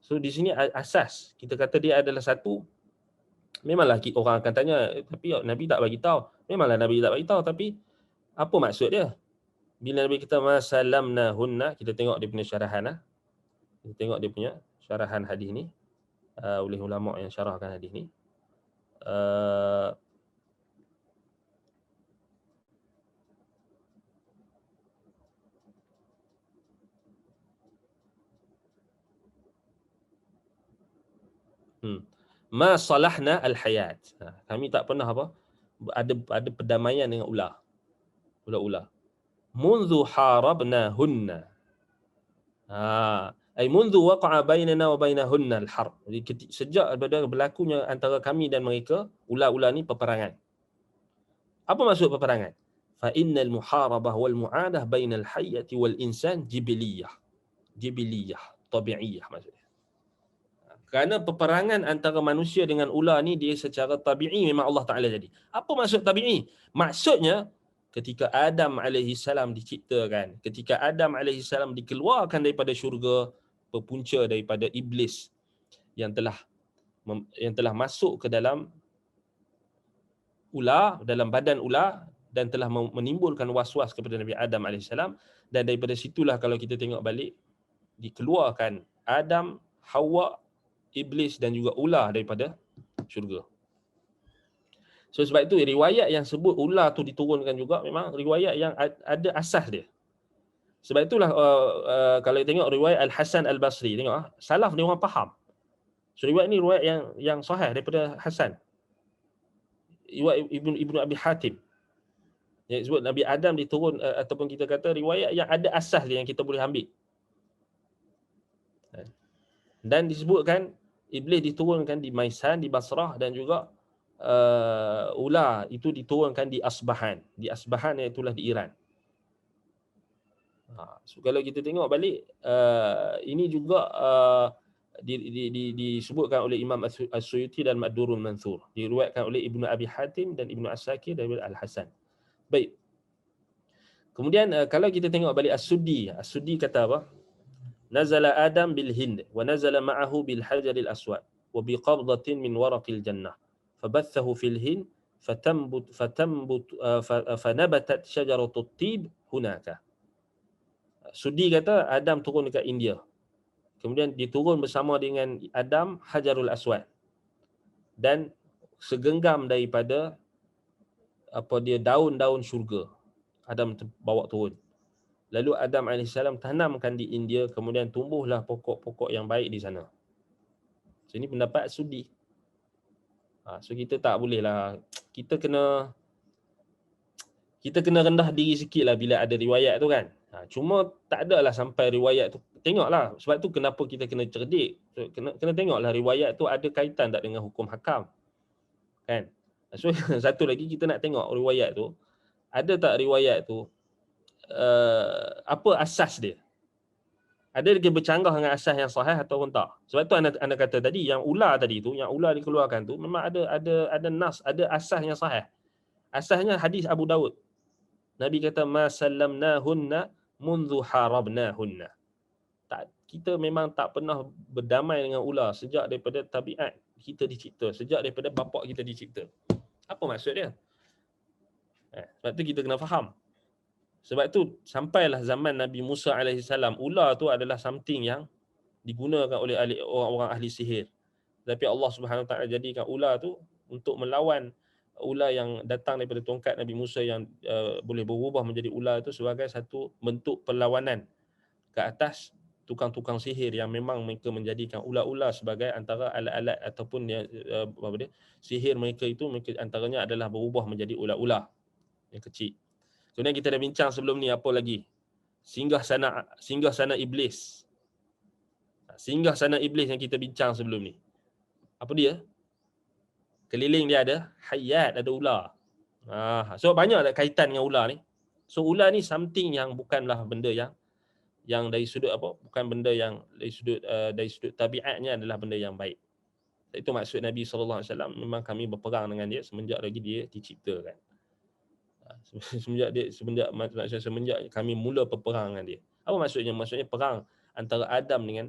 so di sini asas kita kata dia adalah satu. Memanglah orang akan tanya, tapi Nabi tak bagi tahu. Memanglah Nabi tak bagi tahu, tapi apa maksud dia? Bila Nabi kata masallamna hunna, kita tengok dia punya syarahan. Kita tengok dia punya syarahan hadis ni oleh ulama yang syarahkan hadis ni. Ma salahna al-hayat. Kami tak pernah apa? Ada perdamaian dengan ular. Ular-ular. Mundu harabna hunna. Ay mundu waqa'a bainana wa bainahunna al-harb. Jadi sejak berlakunya antara kami dan mereka ular-ular ni peperangan. Apa maksud peperangan? Fa innal muharabah wal mu'adah bainal hayyati wal insan jibiliyah. Jibiliyah, tabi'iyah maksudnya. Kerana peperangan antara manusia dengan ular ni dia secara tabi'i memang Allah Ta'ala jadi. Apa maksud tabi'i? Maksudnya ketika Adam AS diciptakan, ketika Adam AS dikeluarkan daripada syurga, berpunca daripada iblis yang telah masuk ke dalam ular, dalam badan ular dan telah menimbulkan was-was kepada Nabi Adam AS, dan daripada situlah kalau kita tengok balik dikeluarkan Adam, Hawa, iblis dan juga ular daripada syurga. So sebab itu riwayat yang sebut ular tu diturunkan juga memang riwayat yang ada asas dia. Sebab itulah kalau tengok riwayat Al-Hasan Al-Basri, tengok salaf dia orang faham. So riwayat ni riwayat yang sahih daripada Hasan. Riwayat Ibnu Abi Hatim. Yang sebut Nabi Adam diturun ataupun kita kata riwayat yang ada asas dia yang kita boleh ambil. Dan disebutkan iblis diturunkan di Maisan, di Basrah, dan juga ular itu diturunkan di Asbahan. Di Asbahan iaitulah di Iran. So kalau kita tengok balik, ini juga disebutkan oleh Imam As-Suyuti dan Ma'durul Mansur. Diriwayatkan oleh Ibnu Abi Hatim dan Ibnu As-Sakir dan Al-Hasan. Baik. Kemudian kalau kita tengok balik As-Suddi kata apa? Nazala Adam bil Hind wa nazala ma'ahu bil Hajar al-Aswad wa bi qabdatin min waraqil jannah fabathahu fil Hind fanabatat syajaratut tib hunaka. Suddi kata Adam turun dekat India. Kemudian diturun bersama dengan Adam Hajarul Aswad. Dan segenggam daripada daun-daun syurga Adam bawa turun. Lalu Adam AS tanamkan di India, kemudian tumbuhlah pokok-pokok yang baik di sana. So ini pendapat Suddi. So kita tak boleh lah, kita kena rendah diri sikit lah bila ada riwayat tu kan. Cuma tak ada lah sampai riwayat tu. Tengoklah, sebab tu kenapa kita kena cerdik. So, kena tengoklah riwayat tu ada kaitan tak dengan hukum hakam. Kan? So satu lagi kita nak tengok riwayat tu, ada tak riwayat tu apa asas dia? ada lagi bercanggah dengan asas yang sahih ataupun tak. Sebab tu anda kata tadi yang ular tadi tu, yang ular dikeluarkan tu memang ada nas, ada asas yang sahih. Asasnya hadis Abu Daud. Nabi kata ma sallamnahunna mundu harabnahunna. Tak, kita memang tak pernah berdamai dengan ular sejak daripada tabiat kita dicipta, sejak daripada bapa kita dicipta. Apa maksud dia? Sebab tu kita kena faham. Sebab tu sampailah zaman Nabi Musa AS, ular tu adalah something yang digunakan oleh orang-orang ahli sihir. Tapi Allah Subhanahu Taala jadikan ular tu untuk melawan ular yang datang daripada tongkat Nabi Musa yang boleh berubah menjadi ular tu sebagai satu bentuk perlawanan ke atas tukang-tukang sihir yang memang mereka menjadikan ular-ular sebagai antara alat-alat ataupun sihir mereka itu, mereka antaranya adalah berubah menjadi ular-ular yang kecil. Kemudian kita dah bincang sebelum ni apa lagi? Singgah sana iblis. Singgah sana iblis yang kita bincang sebelum ni. Apa dia? Keliling dia ada hayat, ada ular. So banyak tak kaitan dengan ular ni. So ular ni something yang bukanlah benda yang dari sudut apa? Bukan benda yang dari sudut tabiatnya adalah benda yang baik. Itu maksud Nabi SAW, memang kami berperang dengan dia semenjak lagi dia diciptakan. Semenjak kami mula berperang dengan dia. Apa maksudnya? Maksudnya perang antara Adam dengan,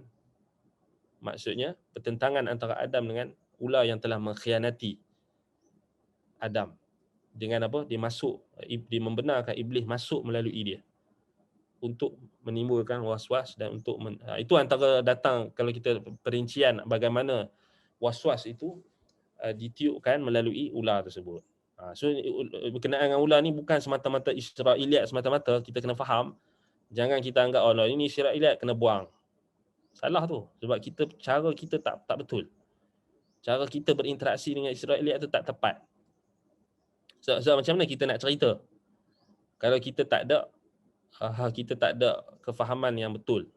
maksudnya pertentangan antara Adam dengan ular yang telah mengkhianati Adam. Dengan apa? Dia membenarkan iblis masuk melalui dia untuk menimbulkan was-was dan untuk itu antara datang kalau kita perincian bagaimana was-was itu ditiupkan melalui ular tersebut. So berkenaan dengan ular ni bukan semata-mata Israiliyat semata-mata, kita kena faham. Jangan kita anggap ini Israiliyat kena buang. Salah tu, sebab cara kita tak betul. Cara kita berinteraksi dengan Israiliyat tu tak tepat. So macam mana kita nak cerita kalau kita tak ada kefahaman yang betul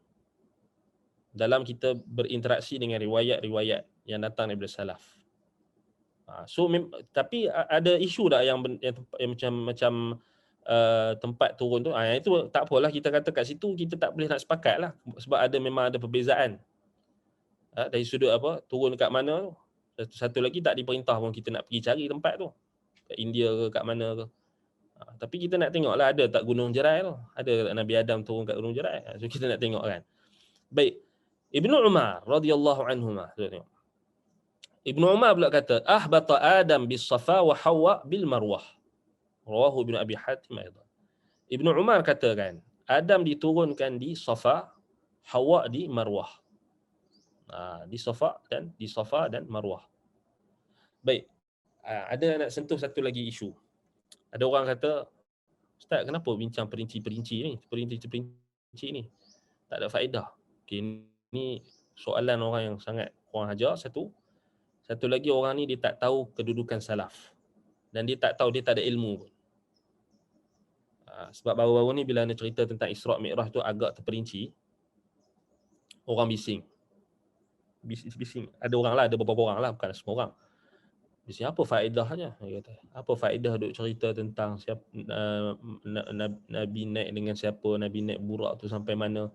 dalam kita berinteraksi dengan riwayat-riwayat yang datang daripada salaf. Tapi ada isu tak yang macam tempat turun tu, yang itu tak apalah, kita kata kat situ kita tak boleh nak sepakat lah, sebab memang ada perbezaan dari sudut apa turun dekat mana tu. Satu lagi tak diperintah pun kita nak pergi cari tempat tu, kat India ke kat mana ke. Tapi kita nak tengoklah ada tak Gunung Jerai tu, ada Nabi Adam turun kat Gunung Jerai. So kita nak tengok kan. Baik, Ibnu Umar radhiyallahu anhuma, Ibnu Umar pula kata ahbata Adam bis Safa wa Hawa bil Marwah. Rawahu Ibnu Abi Hatim aidan. Ibnu Umar katakan Adam diturunkan di Safa, Hawa di Marwah. Di Safa dan Marwah. Baik. Ada nak sentuh satu lagi isu. Ada orang kata, Ustaz, kenapa bincang perinci-perinci ni? Tak ada faedah. Okay, ni soalan orang yang sangat kurang ajar satu. Satu lagi, orang ni dia tak tahu kedudukan salaf. Dan dia tak tahu, dia tak ada ilmu pun. Sebab baru-baru ni bila anda cerita tentang Isra' Mi'raj tu agak terperinci, orang bising. Ada orang lah, ada beberapa orang lah, bukan semua orang. Bising, apa faedahnya? Dia kata, apa faedah duk cerita tentang siapa Nabi naik dengan siapa, Nabi naik burak tu sampai mana,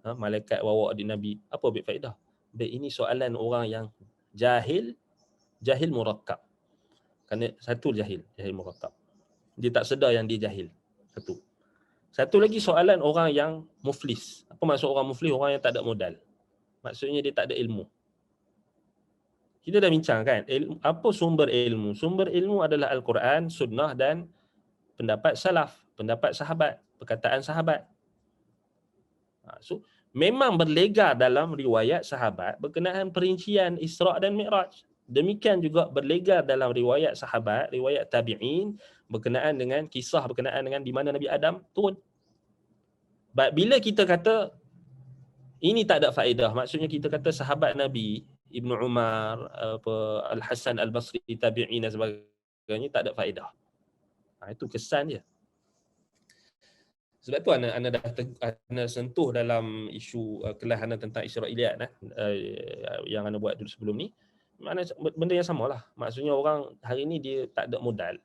malaikat bawa adik Nabi. Apa faedah? Ini soalan orang yang jahil murakkab. Kerana satu jahil murakkab. Dia tak sedar yang dia jahil. Satu lagi soalan orang yang muflis. Apa maksud orang muflis? Orang yang tak ada modal. Maksudnya dia tak ada ilmu. Kita dah bincang kan, apa sumber ilmu? Sumber ilmu adalah Al-Quran, Sunnah dan pendapat salaf, pendapat sahabat, perkataan sahabat. So memang berlegar dalam riwayat sahabat berkenaan perincian Isra' dan Mi'raj. Demikian juga berlegar dalam riwayat sahabat, riwayat tabi'in berkenaan dengan kisah berkenaan dengan di mana Nabi Adam turun. Bila kita kata ini tak ada faedah, maksudnya kita kata sahabat Nabi, Ibnu Umar, Al-Hasan Al-Basri, tabi'in dan sebagainya tak ada faedah. Itu kesan dia. Sebab tu anda dah sentuh dalam isu kelas anda tentang Israiliyat yang anda buat dulu sebelum ni. Makna benda yang samalah. Maksudnya orang hari ni dia tak ada modal.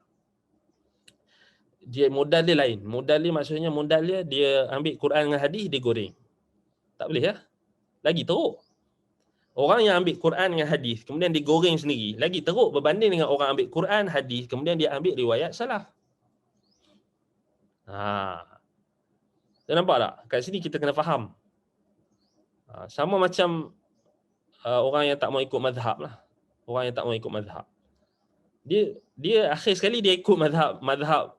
Modal dia lain. Modal dia maksudnya dia ambil Quran dengan hadis dia goreng. Tak boleh ya. Lagi teruk. Orang yang ambil Quran dengan hadis, kemudian digoreng sendiri, lagi teruk berbanding dengan orang ambil Quran, hadis, kemudian dia ambil riwayat salaf. Dah nampak tak? Kat sini kita kena faham. Sama macam orang yang tak mau ikut mazhab lah. Orang yang tak mau ikut mazhab. Dia akhir sekali dia ikut mazhab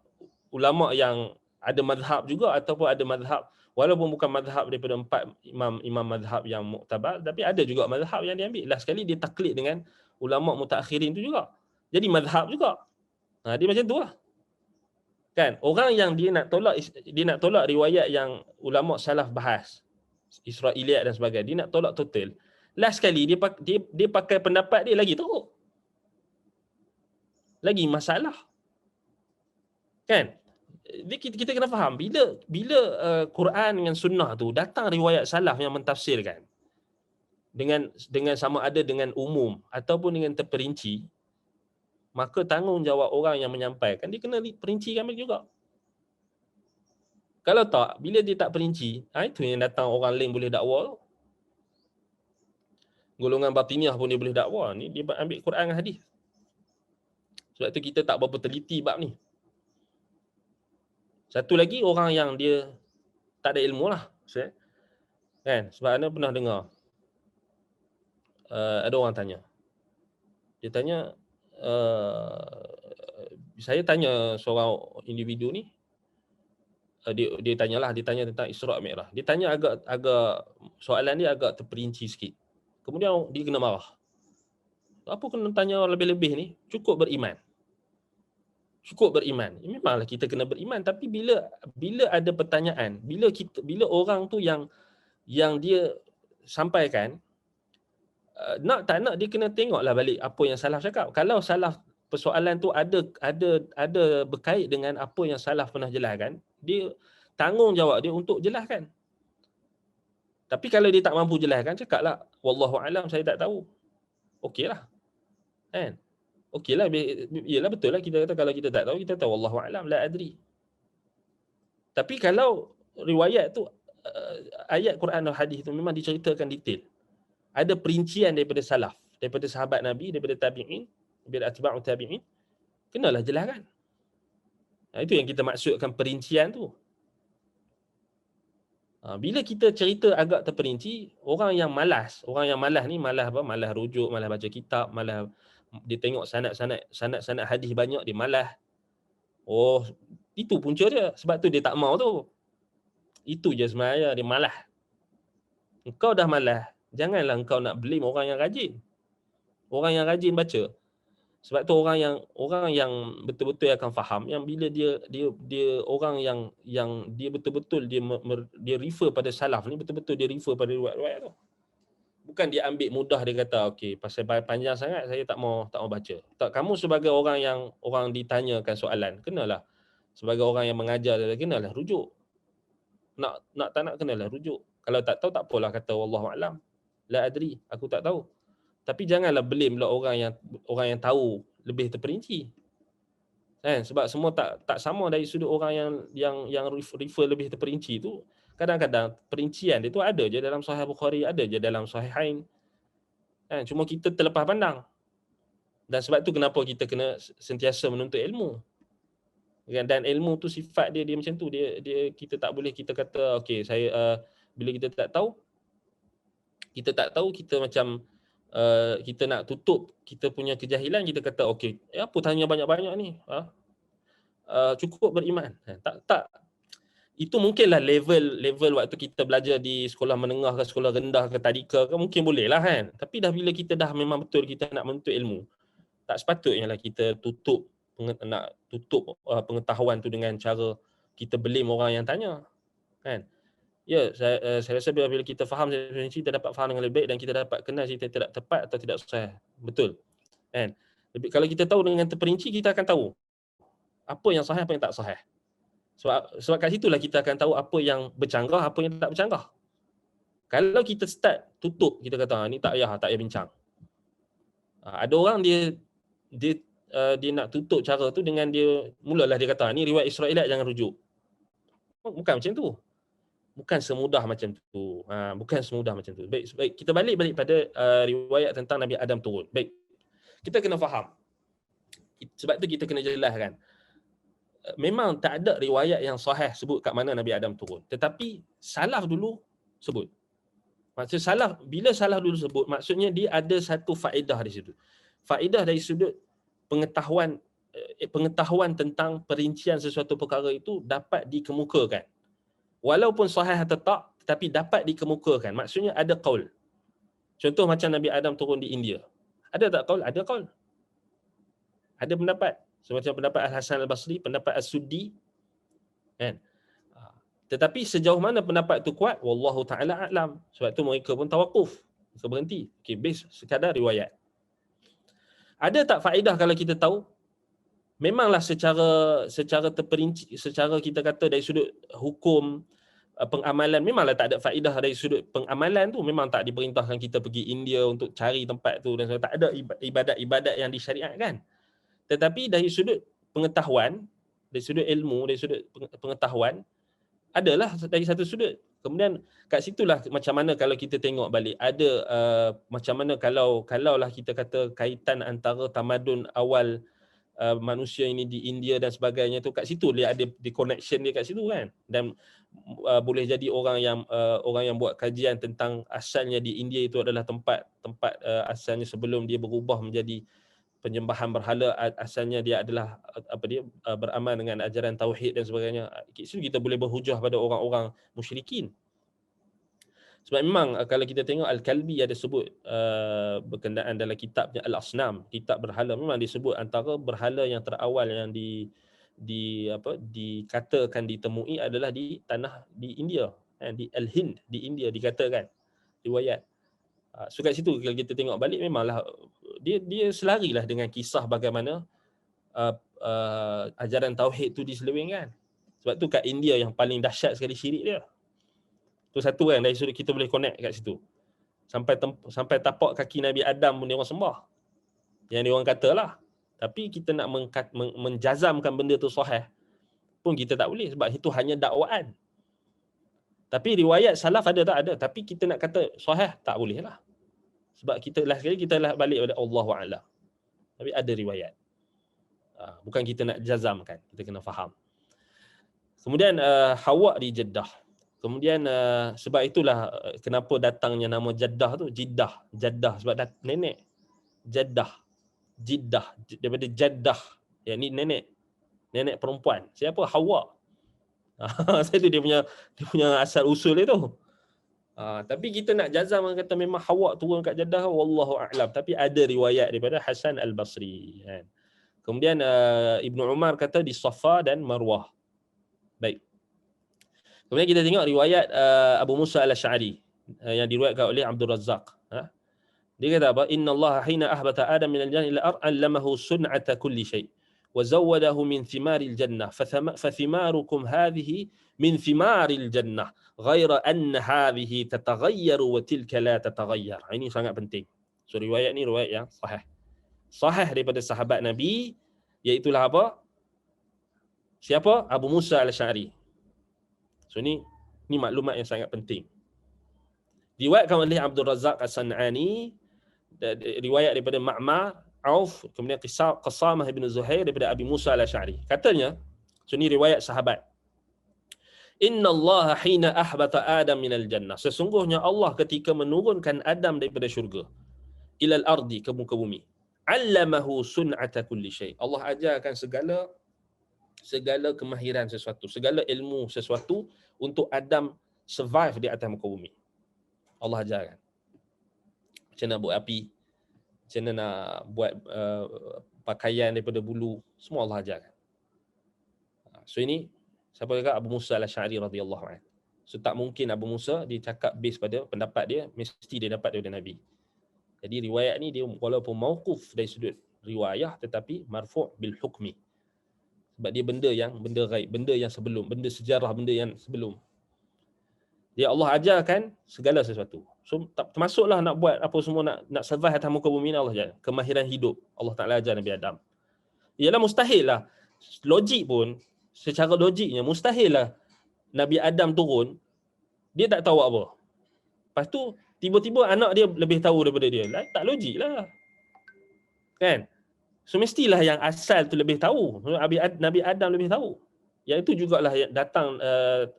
ulama yang ada mazhab juga ataupun ada mazhab walaupun bukan mazhab daripada 4 imam mazhab yang muktabar, tapi ada juga mazhab yang dia ambil. Last sekali dia taklid dengan ulama mutaakhirin tu juga. Jadi mazhab juga. Dia macam tu lah. Kan? Orang yang dia nak tolak riwayat yang ulama salaf bahas, Israiliyat dan sebagainya, dia nak tolak total. Last sekali dia pakai pendapat dia lagi teruk. Lagi masalah. Kan? Kita kena faham bila Quran dengan sunnah tu datang riwayat salaf yang mentafsirkan dengan sama ada dengan umum ataupun dengan terperinci, maka tanggungjawab orang yang menyampaikan dia kena perincikan juga. Kalau tak, bila dia tak perinci, itu yang datang orang lain boleh dakwa tu. Golongan batiniah pun dia boleh dakwa. Ni dia ambil Quran dan hadis. Sebab tu kita tak berapa teliti bab ni. Satu lagi orang yang dia tak ada ilmu lah. Kan? Sebab anda pernah dengar ada orang tanya. Dia tanya, saya tanya seorang individu ni, dia tanya tentang Isra' Mi'raj. Dia tanya agak soalan dia agak terperinci sikit. Kemudian dia kena marah. Apa kena tanya lebih-lebih ni? Cukup beriman. Memanglah kita kena beriman, tapi bila ada pertanyaan, bila orang tu yang dia sampaikan, nak tak nak dia kena tengoklah balik apa yang salaf cakap. Kalau salaf persoalan tu ada berkait dengan apa yang salaf pernah jelaskan, dia tanggungjawab dia untuk jelaskan. Tapi kalau dia tak mampu jelaskan, cakaplah wallahu alam, saya tak tahu. Okeylah. Kan? Okeylah, yalah betul lah kita kata kalau kita tak tahu, kita tahu wallahu alam, la adri. Tapi kalau riwayat tu ayat Quran dan hadis tu memang diceritakan detail. Ada perincian daripada salaf, daripada sahabat Nabi, daripada tabi'in, daripada atba'ut tabi'in, kenalah jelaskan. Itu yang kita maksudkan perincian tu. Bila kita cerita agak terperinci, orang yang malas ni malas apa? Malas rujuk, malas baca kitab, malas dia tengok sanad hadis banyak, dia malas. Oh, itu punca dia. Sebab tu dia tak mau tu. Itu je sebenarnya, dia malas. Engkau dah malas, janganlah engkau nak blame orang yang rajin. Orang yang rajin baca. Sebab tu orang yang betul-betul akan faham, yang bila dia orang yang dia betul-betul dia refer pada salaf ni, betul-betul dia refer pada riwayat-riwayat tu. Bukan dia ambil mudah, dia kata okey pasal panjang sangat saya tak mau baca. Tak, kamu sebagai orang yang orang ditanyakan soalan, kenalah sebagai orang yang mengajar, kenalah rujuk. Nak tak nak kenalah rujuk. Kalau tak tahu tak apalah kata wallahu alam. La adri, aku tak tahu. Tapi janganlah blame pula orang yang tahu lebih terperinci. Kan? Sebab semua tak sama dari sudut orang yang refer lebih terperinci tu. Kadang-kadang perincian dia tu ada je dalam Sahih Bukhari, ada je dalam Sahihain. Kan? Cuma kita terlepas pandang. Dan sebab tu kenapa kita kena sentiasa menuntut ilmu. Dan ilmu tu sifat dia macam tu. Dia kita tak boleh kita kata okey saya bila kita tak tahu kita macam kita nak tutup kita punya kejahilan, kita kata okey, apa tanya banyak-banyak ni? Cukup beriman. Tak. Itu mungkinlah level waktu kita belajar di sekolah menengah ke sekolah rendah ke tadika ke, mungkin boleh lah kan. Tapi dah bila kita dah memang betul kita nak menuntut ilmu, tak sepatutnya lah kita tutup pengetahuan tu dengan cara kita blame orang yang tanya. Kan? Ya, saya rasa bila kita faham definisi, kita dapat faham dengan lebih baik dan kita dapat kenal cerita tidak tepat atau tidak sahih. Betul. Kan? Kalau kita tahu dengan terperinci, kita akan tahu apa yang sahih, apa yang tak sahih. Sebab kat situlah kita akan tahu apa yang bercanggah, apa yang tak bercanggah. Kalau kita start tutup, kita kata ni tak payah bincang. Ada orang dia nak tutup cara tu dengan dia mulalah dia kata ni riwayat Israiliyat, jangan rujuk. Bukan macam tu. bukan semudah macam tu. Bukan semudah macam tu. Baik, kita balik pada riwayat tentang Nabi Adam turun. Baik. Kita kena faham. Sebab tu kita kena jelaskan. Memang tak ada riwayat yang sahih sebut kat mana Nabi Adam turun. Tetapi salaf dulu sebut. Maksud salaf, bila salaf dulu sebut, maksudnya dia ada satu faedah di situ. Faedah dari sudut pengetahuan tentang perincian sesuatu perkara itu dapat dikemukakan. Walaupun sahih atau tak, tetapi dapat dikemukakan. Maksudnya ada qaul. Contoh macam Nabi Adam turun di India. Ada tak qaul? Ada qaul. Ada pendapat. Semacam pendapat Al-Hasan Al-Basri, pendapat As-Suddi. Kan? Tetapi sejauh mana pendapat itu kuat, wallahu ta'ala a'lam. Sebab tu mereka pun tawakuf. Mereka berhenti. Okay, base sekadar riwayat. Ada tak faedah kalau kita tahu? Memanglah secara terperinci, secara kita kata dari sudut hukum, pengamalan, memanglah tak ada faedah dari sudut pengamalan tu. Memang tak diperintahkan kita pergi India untuk cari tempat tu dan tak ada ibadat-ibadat yang disyariatkan. Tetapi dari sudut pengetahuan, dari sudut ilmu, dari sudut pengetahuan, adalah dari satu sudut. Kemudian kat situlah macam mana kalau kita tengok balik, ada macam mana kalaulah kita kata kaitan antara tamadun awal manusia ini di India dan sebagainya tu, kat situ dia ada di connection dia kat situ kan. Dan boleh jadi orang yang buat kajian tentang asalnya di India itu adalah tempat asalnya sebelum dia berubah menjadi penyembahan berhala, asalnya dia adalah beramal dengan ajaran tauhid dan sebagainya. Kita boleh berhujah pada orang-orang musyrikin. Sebab memang kalau kita tengok Al-Kalbi ada sebut berkenaan dalam kitabnya Al-Asnam, kitab berhala, memang disebut antara berhala yang terawal yang dikatakan ditemui adalah di tanah di India, di Al-Hind di India dikatakan riwayat. So kat situ kalau kita tengok balik, memanglah dia selarilah dengan kisah bagaimana ajaran tauhid tu diselewengkan. Sebab tu kat India yang paling dahsyat sekali syirik dia. Tu satu kan, dari sudut kita boleh connect kat situ. Sampai tapak kaki Nabi Adam pun dia orang sembah. Yang dia orang katalah. Tapi kita nak menjazamkan benda tu sahih pun kita tak boleh, sebab itu hanya dakwaan. Tapi riwayat salaf ada tak? Ada. Tapi kita nak kata sahih, tak boleh lah. Sebab kita balik pada Allahu a'lam. Tapi ada riwayat. Bukan kita nak jazamkan, kita kena faham. Kemudian Hawa di Jeddah. Kemudian sebab itulah kenapa datangnya nama Jeddah tu, Jeddah sebab nenek. Jeddah daripada Jeddah, yakni nenek perempuan. Siapa? Hawa. Itu dia punya asal usul dia tu. Tapi kita nak jazam kata memang Hawa turun kat Jeddah, wallahu a'lam. Tapi ada riwayat daripada Hasan Al-Basri kan. Kemudian Ibnu Umar kata di Safa dan Marwah. Baik. Kemudian kita tengok riwayat Abu Musa Al-Asy'ari yang diriwayatkan oleh Abdul Razzaq. Dia kata apa? Inna Allah hina ahbata Adam min al-jannah ila ar allamahu sun'ata kulli shay wa zawwadahu min thimaril jannah fa thimarukum hadhihi min thimaril jannah ghaira anna hadhihi tataghayyaru wa tilka la tataghayyar. Ini sangat penting. So riwayat ni riwayat yang sahih. Sahih daripada sahabat Nabi, iaitu apa? Siapa? Abu Musa Al-Asy'ari. So ni maklumat yang sangat penting. Diriwayatkan oleh Abdul Razzaq As-San'ani, riwayat daripada Ma'mar, Auf, kemudian Qasamah bin Zuhair daripada Abi Musa Al-Asy'ari. Katanya, so ni riwayat sahabat. Inna Allah hina ahbata Adam minal jannah. Sesungguhnya Allah ketika menurunkan Adam daripada syurga ilal ardi, ke muka bumi. Allamahu sun'ata kulli syai. Allah ajarkan segala kemahiran sesuatu, segala ilmu sesuatu untuk Adam survive di atas muka bumi. Allah ajarkan. Macam nak buat api, macam mana nak buat pakaian daripada bulu, semua Allah ajarkan. So ini, siapa kata? Abu Musa Al-Asy'ari radhiyallahu anhu. So tak mungkin Abu Musa dia cakap base pada pendapat dia, mesti dia dapat daripada Nabi. Jadi riwayat ni dia walaupun mauquf dari sudut riwayah, tetapi marfu' bil hukmi. Sebab dia benda ghaib, benda yang sebelum, benda sejarah, benda yang sebelum. Dia Allah ajarkan segala sesuatu. So termasuklah nak buat apa semua, nak survive atas muka bumi ni Allah ajar. Kemahiran hidup Allah Taala ajar Nabi Adam. Ialah mustahil lah. Logik pun, secara logiknya mustahil lah Nabi Adam turun Dia tak tahu apa. Lepas tu tiba-tiba anak dia lebih tahu daripada dia. Tak logik lah. Kan? So mestilah yang asal tu lebih tahu. Nabi Adam lebih tahu. Yang itu jugalah yang datang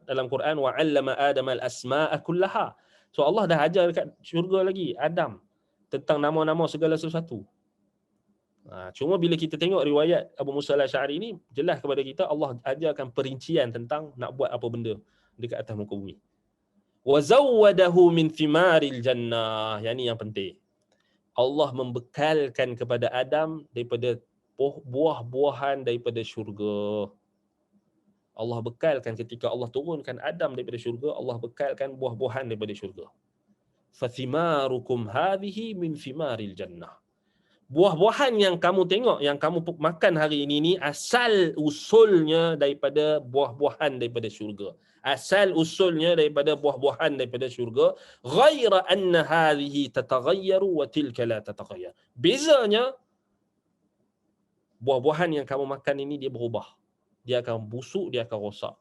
dalam Quran, wa 'allama Adam al-asma'a kullaha. So Allah dah ajar dekat syurga lagi Adam tentang nama-nama segala sesuatu. Cuma bila kita tengok riwayat Abu Musa al-Asy'ari ni, jelas kepada kita Allah ajarkan perincian tentang nak buat apa benda dekat atas muka bumi. Wa zawwadahu min thimaril jannah. Yang ni yang penting. Allah membekalkan kepada Adam daripada buah-buahan daripada syurga. Allah bekalkan ketika Allah turunkan Adam daripada syurga, Allah bekalkan buah-buahan daripada syurga. Fathimarukum hadhihi min thimaril jannah. Buah-buahan yang kamu tengok, yang kamu makan hari ini ni asal usulnya daripada buah-buahan daripada syurga. Asal usulnya daripada buah-buahan daripada syurga. Ghaira anna hadhihi tataghayyaru wa tilka la tataghayyar. Bezanya buah-buahan yang kamu makan ini dia berubah. Dia akan busuk, dia akan rosak.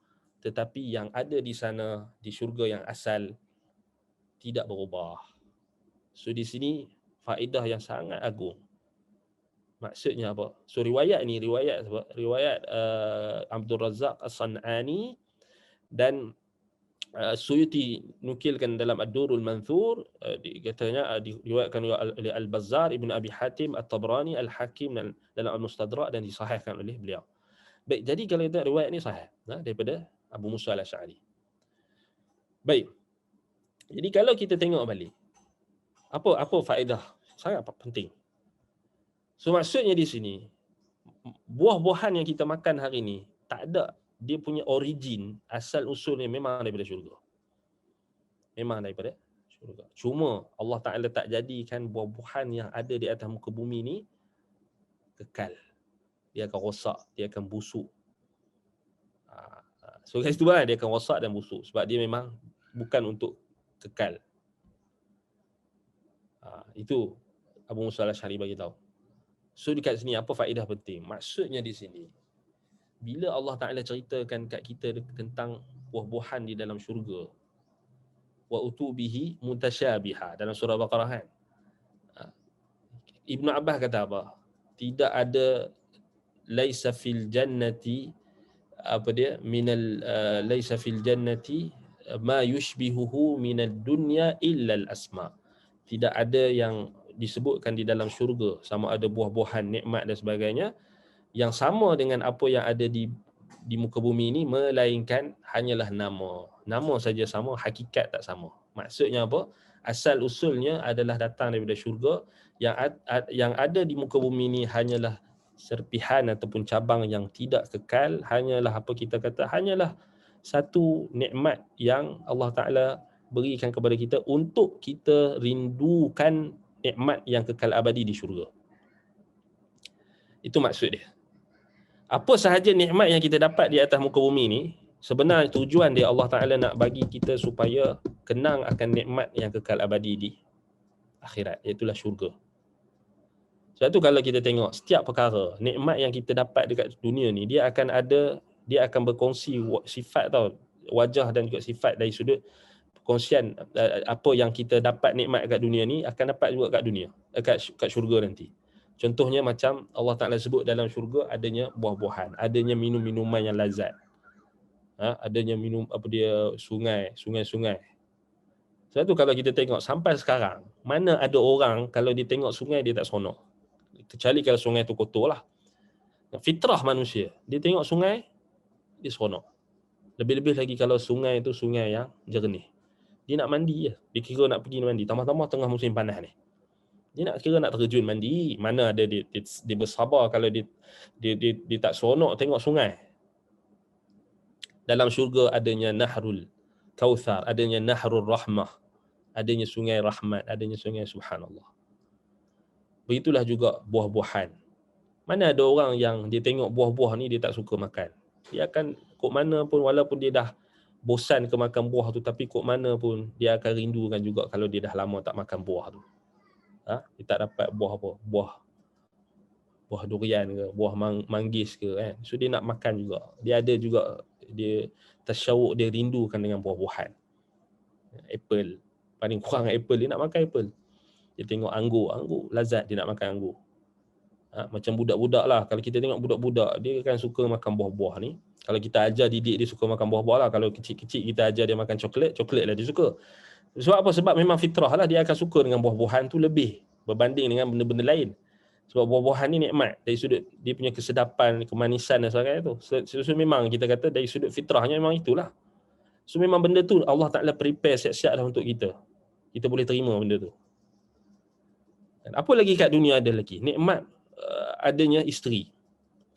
Tetapi yang ada di sana di syurga yang asal tidak berubah. So di sini faedah yang sangat agung. Maksudnya apa? So riwayat ni riwayat Abdul Razzaq As-San'ani dan Suyuti nukilkan dalam Ad-Durrul Manthur, katanya diriwayatkan oleh Al-Bazzar, Ibn Abi Hatim, At-Tabrani, Al-Hakim dalam Al-Mustadrak dan disahihkan oleh beliau. Baik, jadi kalau kita riwayat ni sahih daripada Abu Musa al-Asy'ari. Baik. Jadi kalau kita tengok balik, apa faedah sangat penting. So maksudnya di sini, buah-buahan yang kita makan hari ni tak ada dia punya origin, asal usulnya memang daripada syurga. Memang daripada syurga. Cuma Allah Ta'ala tak jadikan buah-buahan yang ada di atas muka bumi ni kekal. Dia akan rosak, dia akan busuk. So guys tu dia akan rosak dan busuk sebab dia memang bukan untuk kekal. Itu Abu Musa al-Asy'ari bagi tahu. So dekat sini apa faedah penting? Maksudnya di sini, bila Allah Ta'ala ceritakan kat kita tentang buah-buahan di dalam syurga, wa utubihi mutasyabiha dalam surah Baqarah kan, Ibnu Abbas kata apa? Tidak ada laisa fil jannati laisa fil jannati ma yushbihuhu minad dunya illa al asma. Tidak ada yang disebutkan di dalam syurga sama ada buah-buahan, nikmat dan sebagainya yang sama dengan apa yang ada di muka bumi ini, melainkan hanyalah nama. Nama saja sama, hakikat tak sama. Maksudnya apa? Asal usulnya adalah datang daripada syurga. Yang ada di muka bumi ini hanyalah serpihan ataupun cabang yang tidak kekal. Hanyalah apa kita kata, hanyalah satu nikmat yang Allah Ta'ala berikan kepada kita untuk kita rindukan nikmat yang kekal abadi di syurga. Itu maksud dia. Apa sahaja nikmat yang kita dapat di atas muka bumi ni, sebenarnya tujuan dia Allah Ta'ala nak bagi kita supaya kenang akan nikmat yang kekal abadi di akhirat, iaitulah syurga. Sebab tu kalau kita tengok setiap perkara, nikmat yang kita dapat dekat dunia ni, dia akan berkongsi sifat tau, wajah dan juga sifat dari sudut perkongsian apa yang kita dapat nikmat kat dunia ni akan dapat juga kat dunia, kat syurga nanti. Contohnya macam Allah Ta'ala sebut dalam syurga adanya buah-buahan, adanya minum-minuman yang lazat. Adanya sungai. Sebab tu kalau kita tengok sampai sekarang, mana ada orang kalau dia tengok sungai dia tak seronok. Kecuali kalau sungai tu kotor lah. Fitrah manusia, dia tengok sungai, dia seronok. Lebih-lebih lagi kalau sungai tu sungai yang jernih. Dia nak mandi je. Dia kira nak pergi mandi. Tambah-tambah tengah musim panas ni. Dia nak terjun mandi. Mana ada dia bersabar kalau dia tak seronok tengok sungai. Dalam syurga adanya Nahrul Kautsar, adanya Nahrul Rahmah, adanya sungai rahmat, adanya sungai subhanallah. Begitulah juga buah-buahan. Mana ada orang yang dia tengok buah-buah ni dia tak suka makan. Dia akan kok mana pun, walaupun dia dah bosan ke makan buah tu, tapi kok mana pun dia akan rindukan juga kalau dia dah lama tak makan buah tu. Dia tak dapat buah apa? Buah durian ke, buah manggis ke kan. So dia nak makan juga. Dia ada juga dia tasyawuk, dia rindukan dengan buah-buahan. Apple. Paling kurang apple, dia nak makan apple. Dia tengok anggur lazat, dia nak makan anggur. Macam budak-budak lah. Kalau kita tengok budak-budak, dia kan suka makan buah-buah ni. Kalau kita ajar didik dia suka makan buah-buah lah. Kalau kecil-kecil kita ajar dia makan coklat lah dia suka. Sebab apa? Sebab memang fitrah lah, dia akan suka dengan buah-buahan tu lebih berbanding dengan benda-benda lain. Sebab buah-buahan ni nikmat dari sudut dia punya kesedapan, kemanisan dan sebagainya tu. So memang kita kata dari sudut fitrahnya memang itulah. So memang benda tu Allah Ta'ala prepare siap-siap dah untuk kita. Kita boleh terima benda tu. Dan apa lagi kat dunia ada lagi? Nikmat adanya isteri,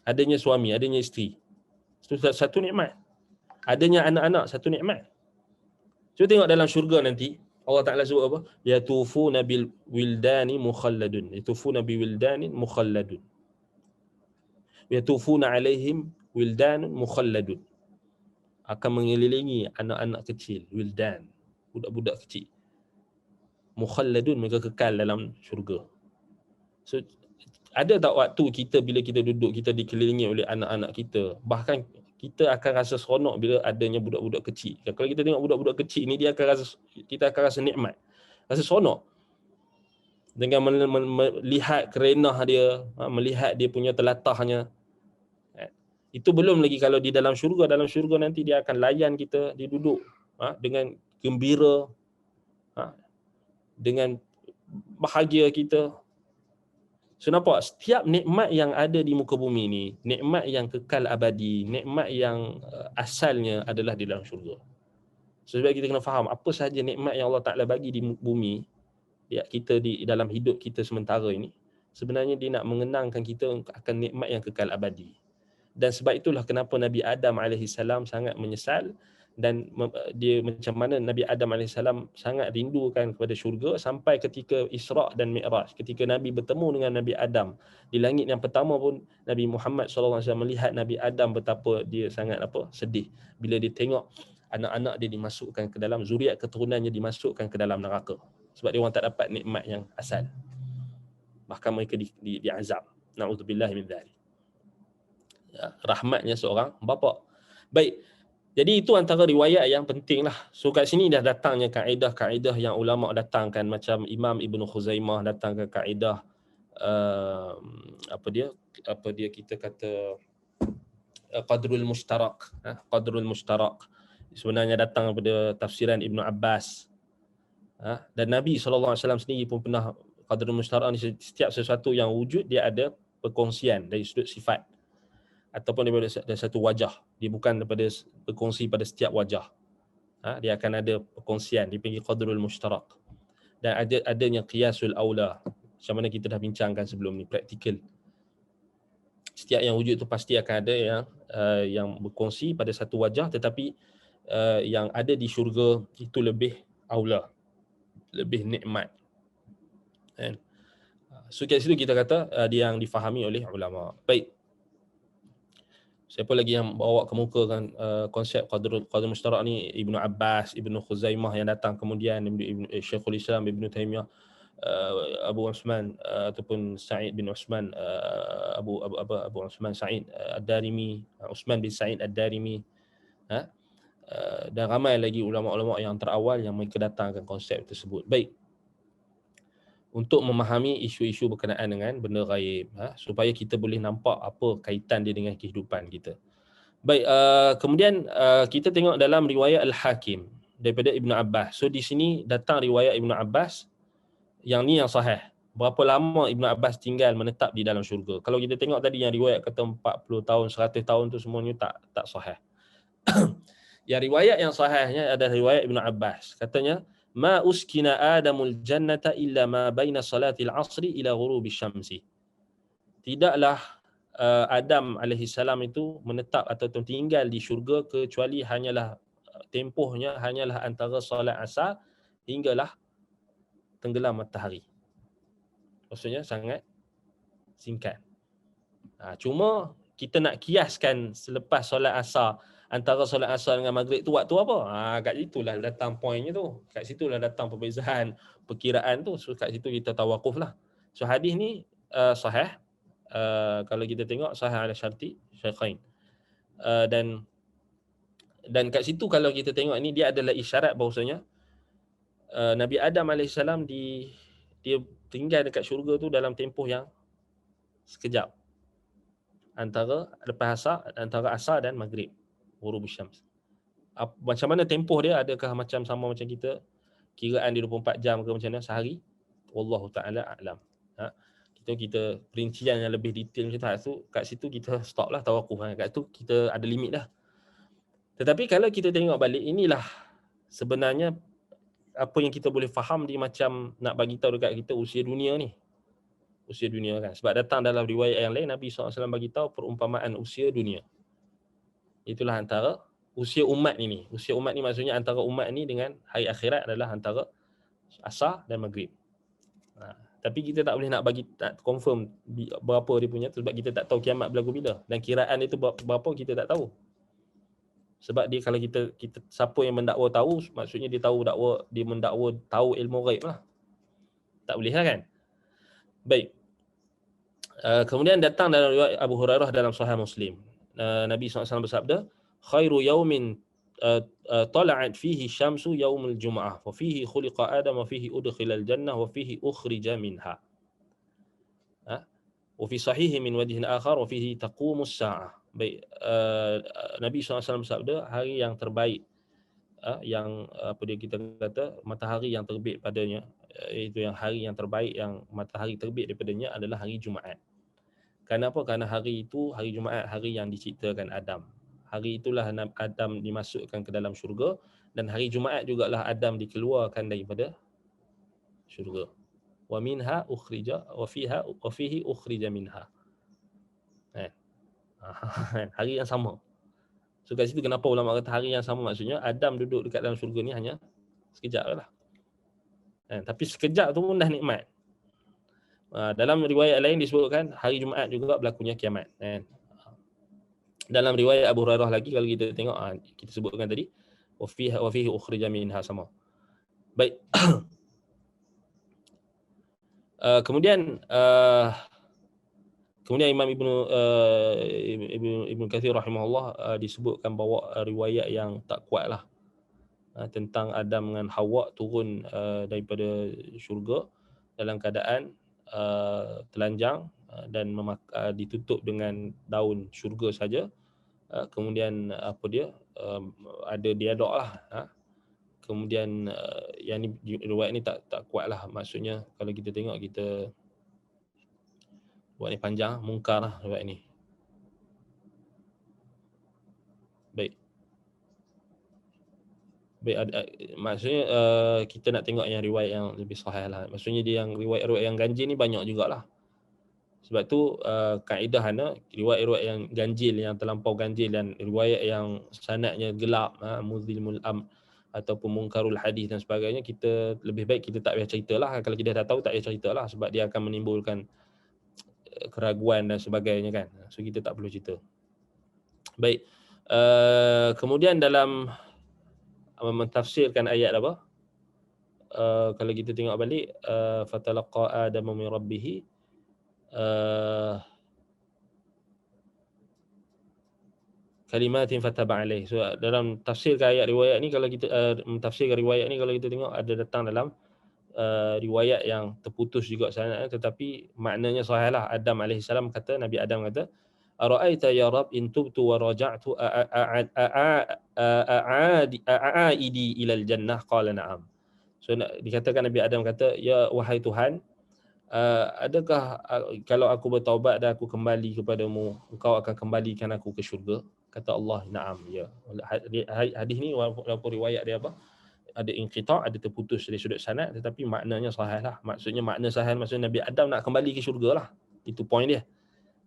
adanya suami, adanya isteri. Satu nikmat. Adanya anak-anak, satu nikmat. Cuba tengok dalam syurga nanti, Allah Ta'ala sebut apa? Yatufuna bil wildani mukhalladun. Yatufuna bi wildanin mukhalladun. Yatufuna alaihim wildanun mukhalladun. Akan mengelilingi anak-anak kecil, wildan, budak-budak kecil. Mukhalladun, mereka kekal dalam syurga. So ada tak waktu kita bila kita duduk, kita dikelilingi oleh anak-anak kita, bahkan kita akan rasa seronok bila adanya budak-budak kecil. Kalau kita tengok budak-budak kecil ni, kita akan rasa nikmat, rasa seronok dengan melihat kerenah dia, melihat dia punya telatahnya. Itu belum lagi kalau di dalam syurga. Dalam syurga nanti dia akan layan kita, dia duduk dengan gembira, dengan bahagia kita. So nampak, setiap nikmat yang ada di muka bumi ni, nikmat yang kekal abadi, nikmat yang asalnya adalah di dalam syurga. So sebab kita kena faham apa sahaja nikmat yang Allah Ta'ala bagi di bumi, kita di dalam hidup kita sementara ini, sebenarnya dia nak mengenangkan kita akan nikmat yang kekal abadi. Dan sebab itulah kenapa Nabi Adam AS sangat menyesal, dan dia macam mana Nabi Adam AS sangat rindukan kepada syurga sampai ketika Isra' dan Mi'raj. Ketika Nabi bertemu dengan Nabi Adam di langit yang pertama pun, Nabi Muhammad SAW melihat Nabi Adam betapa dia sangat sedih bila dia tengok anak-anak dia dimasukkan ke dalam, zuriat keturunannya dimasukkan ke dalam neraka. Sebab dia orang tak dapat nikmat yang asal. Bahkan mereka diazab. Na'udzubillah min dzalik. Rahmatnya seorang bapa. Baik. Jadi itu antara riwayat yang penting lah. So kat sini dah datangnya kaedah-kaedah yang ulama datangkan, macam Imam Ibn Khuzaimah datangkan kaedah apa dia kita kata qadrul mushtarak. Qadrul mushtarak sebenarnya datang daripada tafsiran Ibn Abbas. Dan Nabi SAW sendiri pun pernah, qadrul mushtarak ni, setiap sesuatu yang wujud dia ada perkongsian dari sudut sifat ataupun daripada satu wajah. Dia bukan daripada berkongsi pada setiap wajah. Dia akan ada perkongsian, dipanggil qadrul mushtarak. Dan adanya qiyasul aula, macam mana kita dah bincangkan sebelum ni, praktikal. Setiap yang wujud tu pasti akan ada yang berkongsi pada satu wajah, tetapi yang ada di syurga itu lebih aula, lebih nikmat. So kat situ kita kata dia yang difahami oleh ulama. Baik. Siapa lagi yang bawa kemukakan konsep qadrul mushtarak ni? Ibnu Abbas, Ibnu Khuzaimah yang datang kemudian, Syekhul Islam Ibnu Taimiyah, Abu Uthman ataupun Sa'id bin Uthman, Abu Uthman Sa'id Ad-Darimi, Uthman bin Sa'id Ad-Darimi, dan ramai lagi ulama-ulama yang terawal yang mereka datangkan konsep tersebut. Baik. Untuk memahami isu-isu berkenaan dengan benda ghaib, supaya kita boleh nampak apa kaitan dia dengan kehidupan kita. Baik, kemudian kita tengok dalam riwayat Al-Hakim daripada Ibnu Abbas. So di sini datang riwayat Ibnu Abbas, yang ni yang sahih. Berapa lama Ibnu Abbas tinggal menetap di dalam syurga. Kalau kita tengok tadi yang riwayat kata 40 tahun, 100 tahun tu semuanya tak sahih. Yang riwayat yang sahihnya ada riwayat Ibnu Abbas. Katanya, ma uskina adamul jannata illa ma baina salatil asri ila ghurubi syamsi. Tidaklah Adam alaihissalam itu menetap atau tinggal di syurga kecuali hanyalah tempohnya hanyalah antara solat asar hinggalah tenggelam matahari. Maksudnya sangat singkat. Cuma kita nak kiaskan selepas solat asar, antara solat asar dengan maghrib tu waktu apa? Kat situlah datang poinnya tu. Kat situlah datang perbezaan perkiraan tu. So kat situ kita tawakuf lah. So hadis ni sahih. Kalau kita tengok sahih ala syarti Syaikhain. Dan kat situ kalau kita tengok ini, dia adalah isyarat bahawasanya Nabi Adam AS dia tinggal dekat syurga tu dalam tempoh yang sekejap, antara asar dan maghrib, ghurubus syams. Macam mana tempoh dia? Adakah macam sama macam kita kiraan dia 24 jam ke macam mana sehari? Wallahu taala a'lam. Kita perincian yang lebih detail macam tu, kat situ kita stop lah, tawakuf. Kat tu kita ada limit dah. Tetapi kalau kita tengok balik, inilah sebenarnya apa yang kita boleh faham dia, macam nak bagi tahu dekat kita usia dunia ni. Usia dunia kan. Sebab datang dalam riwayat yang lain, Nabi SAW bagi tahu perumpamaan usia dunia. Itulah antara usia umat ini. Usia umat ni maksudnya antara umat ni dengan hari akhirat adalah antara asar dan maghrib. Tapi kita tak boleh nak bagi tak confirm berapa dia punya tu, sebab kita tak tahu kiamat berlaku bila, dan kiraan itu berapa kita tak tahu. Sebab dia, kalau kita siapa yang mendakwa tahu, maksudnya dia mendakwa tahu ilmu ghaib lah. Tak boleh lah kan. Baik. Kemudian datang dalam riwayat Abu Hurairah dalam Sahih Muslim. Nabi SAW bersabda, khairu yaumin طلعت فيه الشمس يوم الجمعة وفيه خلق آدم وفيه أدخل الجنة وفيه أخرج منها وفي صحيح من وجه آخر وفيه تقوم الساعة. Baik, Nabi SAW bersabda, hari yang terbaik, yang apa dia kita kata, matahari yang terbit padanya, itu yang hari yang terbaik yang matahari terbit daripadanya adalah hari Jumaat. Kenapa? Kerana hari itu, hari Jumaat, hari yang diciptakan Adam. Hari itulah Adam dimasukkan ke dalam syurga, dan hari Jumaat jugalah Adam dikeluarkan daripada syurga. Wa minha ukhrija wa fihi ukhrija minha. Hari yang sama. So kat situ kenapa ulama kata hari yang sama, maksudnya Adam duduk dekat dalam syurga ni hanya sekejap lah. Tapi sekejap tu pun dah nikmat. Dalam riwayat lain disebutkan hari Jumaat juga berlakunya kiamat. Dalam riwayat Abu Hurairah lagi, kalau kita tengok, kita sebutkan tadi, wa fihi ukhrija minha, sama. Baik. Kemudian Imam Ibnu Katsir rahimahullah disebutkan bawa riwayat yang tak kuat lah, tentang Adam dengan Hawa turun daripada syurga dalam keadaan telanjang dan ditutup dengan daun syurga saja. Kemudian ada dialog lah. Kemudian yang ni, riwayat ni tak kuat lah, maksudnya kalau kita tengok, kita riwayat ni panjang, mungkar lah riwayat ni. Baik, maksudnya kita nak tengok yang riwayat yang lebih sahih lah. Maksudnya dia yang riwayat yang ganjil ni banyak jugalah. Sebab tu kaedah riwayat-riwayat yang ganjil, yang terlampau ganjil, dan riwayat yang sanadnya gelap, muzilmul ataupun mungkarul hadis dan sebagainya, kita lebih baik kita tak payah ceritalah. Kalau kita dah tahu, tak payah ceritalah, sebab dia akan menimbulkan keraguan dan sebagainya kan. So kita tak perlu cerita. Baik. Kemudian dalam mentafsirkan ayat apa? Kalau kita tengok balik, fatalaqa Adamu min rabbih, kalimatin fataba alaih. So dalam tafsirkan ayat riwayat ni, kalau kita mentafsirkan riwayat ni, kalau kita tengok ada datang dalam riwayat yang terputus juga sanadnya, tetapi maknanya sahih lah. Adam AS kata, Nabi Adam kata, ara'aita ya Rab in tubtu wa raja'tu a'aidi ilal jannah, qala na'am. So dikatakan Nabi Adam kata, ya wahai Tuhan, adakah kalau aku bertaubat dan aku kembali kepadamu, engkau akan kembalikan aku ke syurga? Kata Allah, na'am, ya. Hadis ni walaupun riwayat dia ada inqita', ada terputus dari sudut sanad, tetapi maknanya sahih lah. Maksudnya makna sahih, maksudnya Nabi Adam nak kembali ke syurga lah. Itu point dia.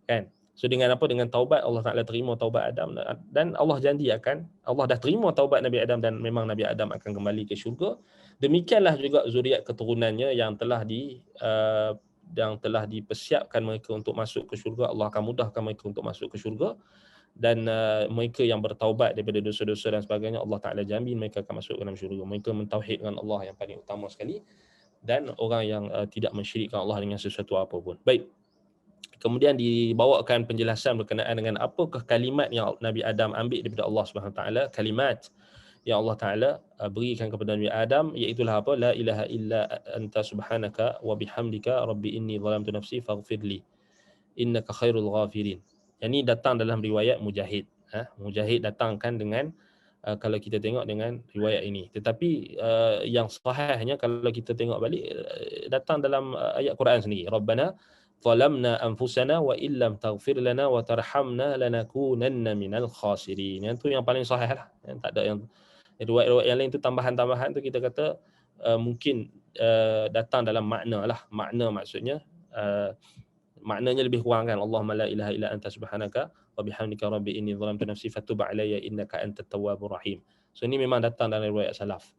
Kan? So dengan apa? Dengan taubat, Allah Ta'ala terima taubat Adam, dan Allah janji Allah dah terima taubat Nabi Adam, dan memang Nabi Adam akan kembali ke syurga. Demikianlah juga zuriat keturunannya yang telah dipersiapkan mereka untuk masuk ke syurga. Allah akan mudahkan mereka untuk masuk ke syurga, dan mereka yang bertaubat daripada dosa-dosa dan sebagainya, Allah Ta'ala jamin mereka akan masuk ke dalam syurga. Mereka mentauhidkan Allah yang paling utama sekali, dan orang yang tidak mensyirikkan Allah dengan sesuatu apapun. Baik. Kemudian dibawakan penjelasan berkenaan dengan apakah kalimat yang Nabi Adam ambil daripada Allah Subhanahu Wa Taala, kalimat yang Allah Taala berikan kepada Nabi Adam, iaitu apa? La ilaha illa anta subhanaka wa bihamdika rabbi inni zalamtu nafsi faghfirli innaka khairul ghafirin. Yang ni datang dalam riwayat Mujahid. Mujahid datangkan dengan kalau kita tengok dengan riwayat ini. Tetapi yang sahihnya kalau kita tengok balik datang dalam ayat Quran sendiri. Rabbana zalamna anfusana wa illam taghfir lana wa tarhamna lanakunanna minal khasirin. Yang tu yang paling sahih lah. Yang tak ada yang riwayat-riwayat yang lain tu tambahan-tambahan tu kita kata mungkin datang dalam makna lah. Makna maksudnya maknanya lebih kurang kan, Allahumma la ilaha illa anta subhanaka wa bihamdika rabbi inni zalamtu nafsi fatub alayya innaka antat tawwabur rahim. So ini memang datang dalam riwayat salaf.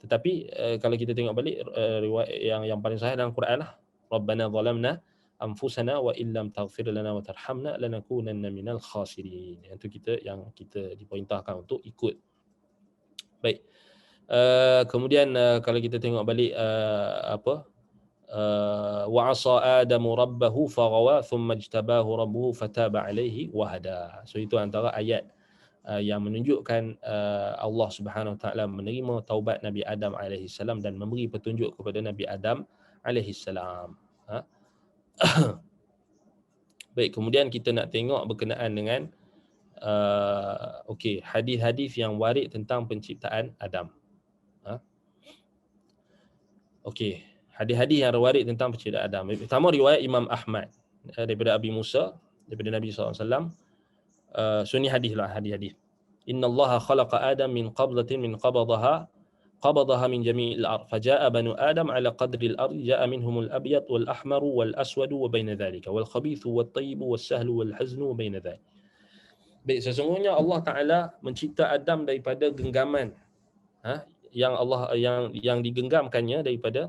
Tetapi kalau kita tengok balik riwayat yang paling sahih dalam Quran lah, Rabbana zalamna anfusana wa illam taghfir lana wa tarhamna lanakunanna minal khasirin. Yang kita diperintahkan untuk ikut. Baik. Kemudian kalau kita tengok balik wa asa adamu rabbahu faghawa thumma ijtabahu rabbuhu fataba alaihi wa hada. So itu antara ayat yang menunjukkan Allah Subhanahu wa taala menerima taubat Nabi Adam alaihi salam dan memberi petunjuk kepada Nabi Adam alaihi salam. Baik, kemudian kita nak tengok berkenaan dengan hadis-hadis yang warid tentang penciptaan Adam. Hadis-hadis yang warid tentang penciptaan Adam. Pertama riwayat Imam Ahmad daripada Abi Musa daripada Nabi SAW. So ni hadis. Inna Allah khalaqa Adam min qabdatin min qabadaha min jami'il ard. Faja'a banu Adam ala qadri al-ard. Ja'a minhumul abyad wal ahmar wal aswad wa baina dhalika wal khabith wat tayyib was sahlu wal hazn wa baina dhalik. Baik, sesungguhnya Allah Taala mencipta Adam daripada genggaman yang digenggamkannya daripada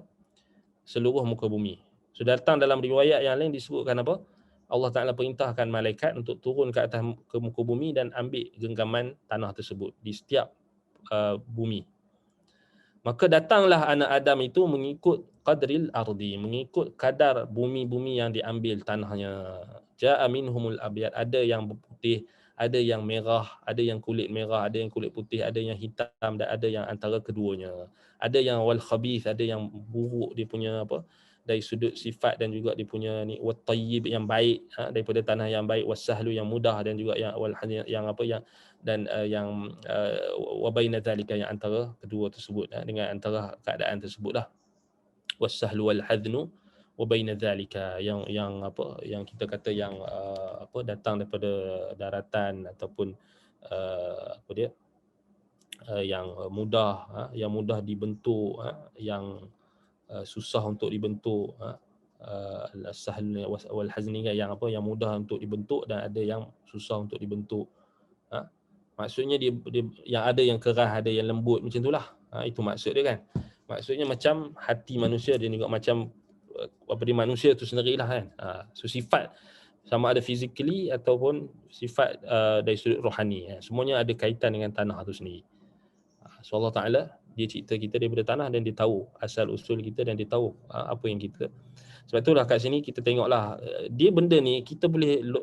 seluruh muka bumi. So datang dalam riwayat yang lain disebutkan apa? Allah Taala perintahkan malaikat untuk turun ke atas ke muka bumi dan ambil genggaman tanah tersebut di setiap bumi. Maka datanglah anak Adam itu mengikut qadril ardi, mengikut kadar bumi-bumi yang diambil tanahnya. Ja'a minhumul abyad, ada yang putih, ada yang merah, ada yang kulit merah, ada yang kulit putih, ada yang hitam dan ada yang antara keduanya. Ada yang wal khabith, ada yang buruk dia punya dari sudut sifat dan juga dia punya ni wat tayyib yang baik daripada tanah yang baik, wasahlu yang mudah dan juga yang wal yang wa baina zalika yang antara kedua tersebut dengan antara keadaan tersebutlah. Wasahlu wal hadnu wa baina zalika yang kita kata yang datang daripada daratan ataupun yang mudah dibentuk, yang susah untuk dibentuk, al-sahl wal hazni yang mudah untuk dibentuk dan ada yang susah untuk dibentuk. Maksudnya dia yang ada yang keras, ada yang lembut, macam itulah. Itu maksud dia kan. Maksudnya macam hati manusia dia juga macam dia manusia tu sendirilah kan. So sifat sama ada physically ataupun sifat dari sudut rohani, semuanya ada kaitan dengan tanah tu sendiri. So Allah Ta'ala dia cipta kita daripada tanah dan dia tahu asal usul kita dan dia tahu apa yang kita. Sebab itulah kat sini kita tengoklah dia benda ni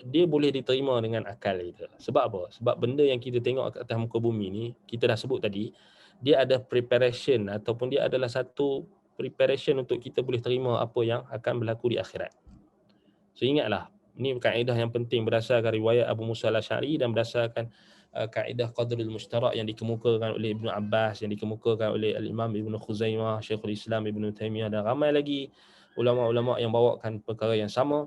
dia boleh diterima dengan akal kita. Sebab apa? Sebab benda yang kita tengok kat atas muka bumi ni, kita dah sebut tadi, dia ada preparation ataupun dia adalah satu preparation untuk kita boleh terima apa yang akan berlaku di akhirat. So ingatlah, ini kaedah yang penting berdasarkan riwayat Abu Musa al-Asy'ari dan berdasarkan kaedah qadrul mushtarak yang dikemukakan oleh Ibnu Abbas, yang dikemukakan oleh Al-Imam Ibnu Khuzaimah, Syekhul Islam Ibnu Taimiyah dan ramai lagi ulama-ulama yang bawakan perkara yang sama.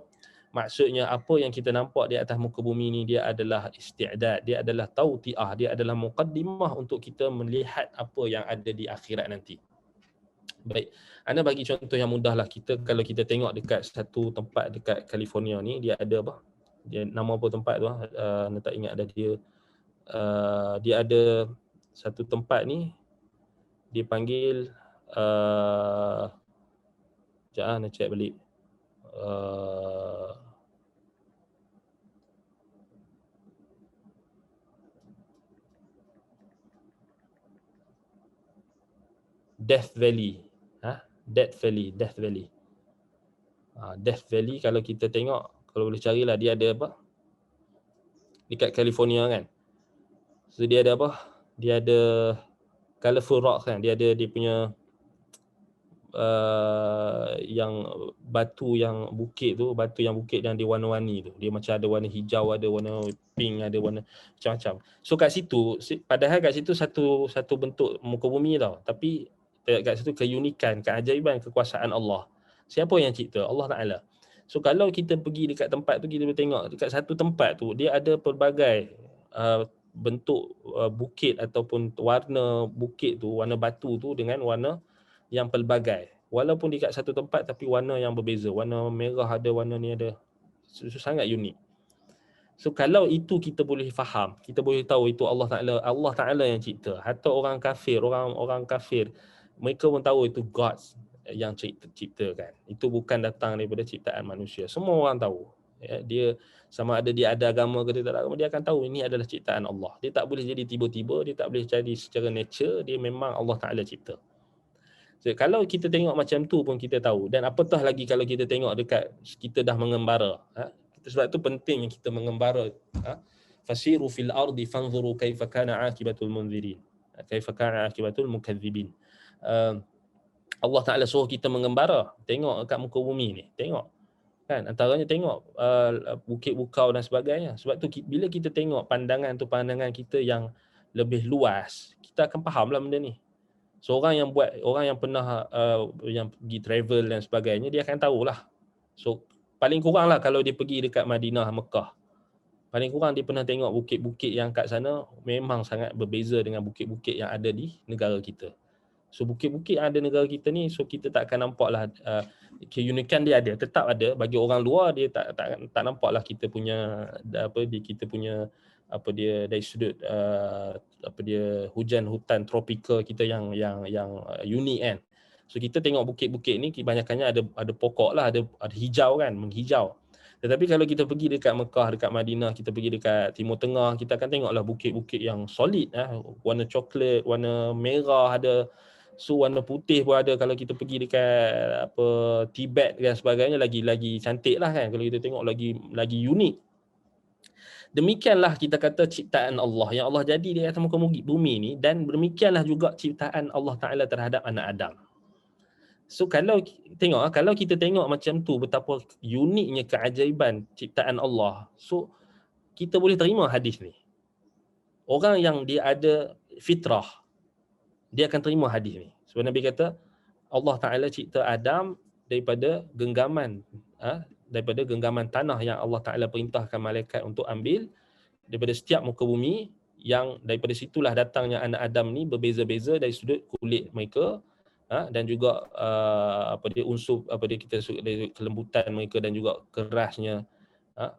Maksudnya apa yang kita nampak di atas muka bumi ni dia adalah isti'dad, dia adalah tauti'ah, dia adalah muqaddimah untuk kita melihat apa yang ada di akhirat nanti. Baik, anda bagi contoh yang mudah lah. Kalau kita tengok dekat satu tempat dekat California ni, dia ada apa? Dia nama apa tempat tu? Anda tak ingat dah dia. Dia ada satu tempat ni dia panggil sekejap nak check balik. Death Valley. Death Valley. Death Valley kalau kita tengok, kalau boleh carilah dia ada apa? Dekat California kan. So dia ada apa? Dia ada colourful rocks kan, dia ada dia punya yang batu yang bukit tu, batu yang bukit yang dia warna-warni tu. Dia macam ada warna hijau, ada warna pink, ada warna macam-macam. So kat situ, padahal kat situ satu bentuk muka bumi tau. Tapi kat situ keunikan, keajaiban, kekuasaan Allah. Siapa yang cipta? Allah Ta'ala. So kalau kita pergi dekat tempat tu, kita boleh tengok dekat satu tempat tu, dia ada pelbagai bentuk bukit ataupun warna bukit tu, warna batu tu dengan warna yang pelbagai. Walaupun dekat satu tempat tapi warna yang berbeza. Warna merah ada, warna ni ada. Sangat unik. So kalau itu kita boleh faham, kita boleh tahu itu Allah Ta'ala yang cipta. Hatta orang kafir, orang kafir, mereka pun tahu itu God yang ciptakan. Itu bukan datang daripada ciptaan manusia. Semua orang tahu. Ya, dia sama ada dia ada agama ke dia tak ada agama, dia akan tahu ini adalah ciptaan Allah. Dia tak boleh jadi tiba-tiba, dia tak boleh jadi secara nature, dia memang Allah Ta'ala cipta. So, kalau kita tengok macam tu pun kita tahu, dan apatah lagi kalau kita tengok dekat kita dah mengembara. Sebab tu penting kita mengembara. Fasiru fil ardi fanzuru kaifa kana akibatul munzirin. Kaifa kana akibatul mukadzibin. Allah Ta'ala suruh kita mengembara. Tengok kat muka bumi ni. Tengok. Kan? Antaranya tengok bukit bukau dan sebagainya. Sebab tu bila kita tengok pandangan kita yang lebih luas, kita akan faham lah benda ni. So orang yang pernah yang pergi travel dan sebagainya, dia akan tahulah. So paling kurang lah kalau dia pergi dekat Madinah, Mekah, paling kurang dia pernah tengok bukit-bukit yang kat sana memang sangat berbeza dengan bukit-bukit yang ada di negara kita. So bukit-bukit yang ada negara kita ni, so kita tak akan nampak lah keunikan dia ada, tetap ada. Bagi orang luar dia tak nampak lah kita punya kita punya dari sudut hujan hutan tropika kita yang unik kan. So kita tengok bukit-bukit ni kebanyakannya ada pokok lah, ada hijau kan, menghijau. Tetapi kalau kita pergi dekat Mekah, dekat Madinah, kita pergi dekat Timur Tengah, kita akan tengoklah bukit-bukit yang solid, warna coklat, warna merah ada. So warna putih pun ada. Kalau kita pergi dekat Tibet dan sebagainya, lagi cantik lah kan. Kalau kita tengok lagi unik. Demikianlah kita kata ciptaan Allah yang Allah jadi di atas muka bumi ni, dan demikianlah juga ciptaan Allah Ta'ala terhadap anak Adam. So kalau kita tengok macam tu, betapa uniknya keajaiban ciptaan Allah, so kita boleh terima hadis ni. Orang yang dia ada fitrah, dia akan terima hadis ni. Sebab Nabi kata Allah Ta'ala cipta Adam daripada genggaman tanah yang Allah Ta'ala perintahkan malaikat untuk ambil daripada setiap muka bumi, yang daripada situlah datangnya anak Adam ni berbeza-beza dari sudut kulit mereka, dan juga unsur dari kelembutan mereka, dan juga kerasnya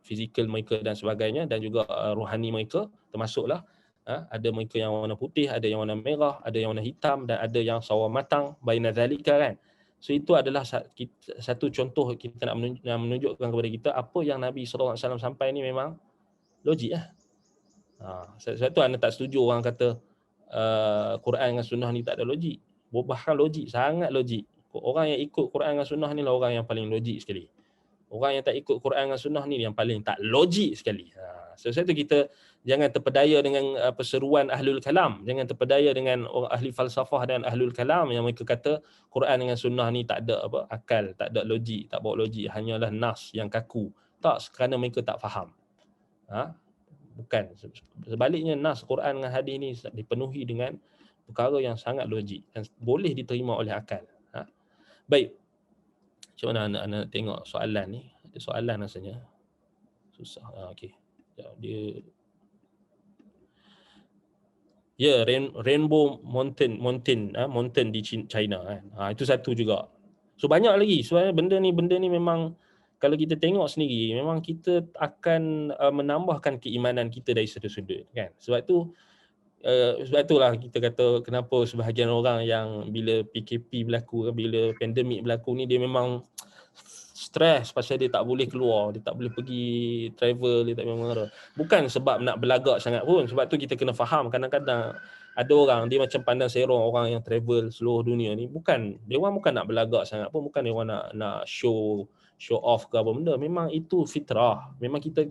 fizikal mereka dan sebagainya, dan juga rohani mereka termasuklah. Ada mereka yang warna putih, ada yang warna merah, ada yang warna hitam, dan ada yang sawo matang, baina zalika kan. So itu adalah satu contoh kita nak menunjukkan kepada kita apa yang Nabi SAW sampai ni memang logik lah. Sebab tu anda tak setuju orang kata Quran dengan sunnah ni tak ada logik. Bahkan logik, sangat logik. Orang yang ikut Quran dengan sunnah ni lah orang yang paling logik sekali. Orang yang tak ikut Quran dengan sunnah ni yang paling tak logik sekali. Sebab tu kita jangan terpedaya dengan perseruan ahlul kalam. Jangan terpedaya dengan orang ahli falsafah dan ahlul kalam yang mereka kata Quran dengan sunnah ni tak ada akal, tak ada logik, tak bawa logik, hanyalah nas yang kaku. Tak, kerana mereka tak faham. Bukan. Sebaliknya nas Quran dengan hadis ni dipenuhi dengan perkara yang sangat logik dan boleh diterima oleh akal. Baik. Macam mana anak tengok soalan ni? Ada soalan rasanya. Susah. Okey. Dia Rainbow Mountain di China kan. Itu satu juga. So banyak lagi. Sebenarnya benda ni memang kalau kita tengok sendiri, memang kita akan menambahkan keimanan kita dari sudut-sudut kan. Sebab itulah kita kata kenapa sebahagian orang yang bila PKP berlaku, bila pandemik berlaku ni, dia memang stres pasal dia tak boleh keluar, dia tak boleh pergi travel, dia tak boleh mengarah. Bukan sebab nak berlagak sangat pun. Sebab tu kita kena faham, kadang-kadang ada orang dia macam pandang serong orang yang travel seluruh dunia ni. Dia orang bukan nak berlagak sangat pun, bukan dia orang nak show show off ke apa benda. Memang itu fitrah. Memang kita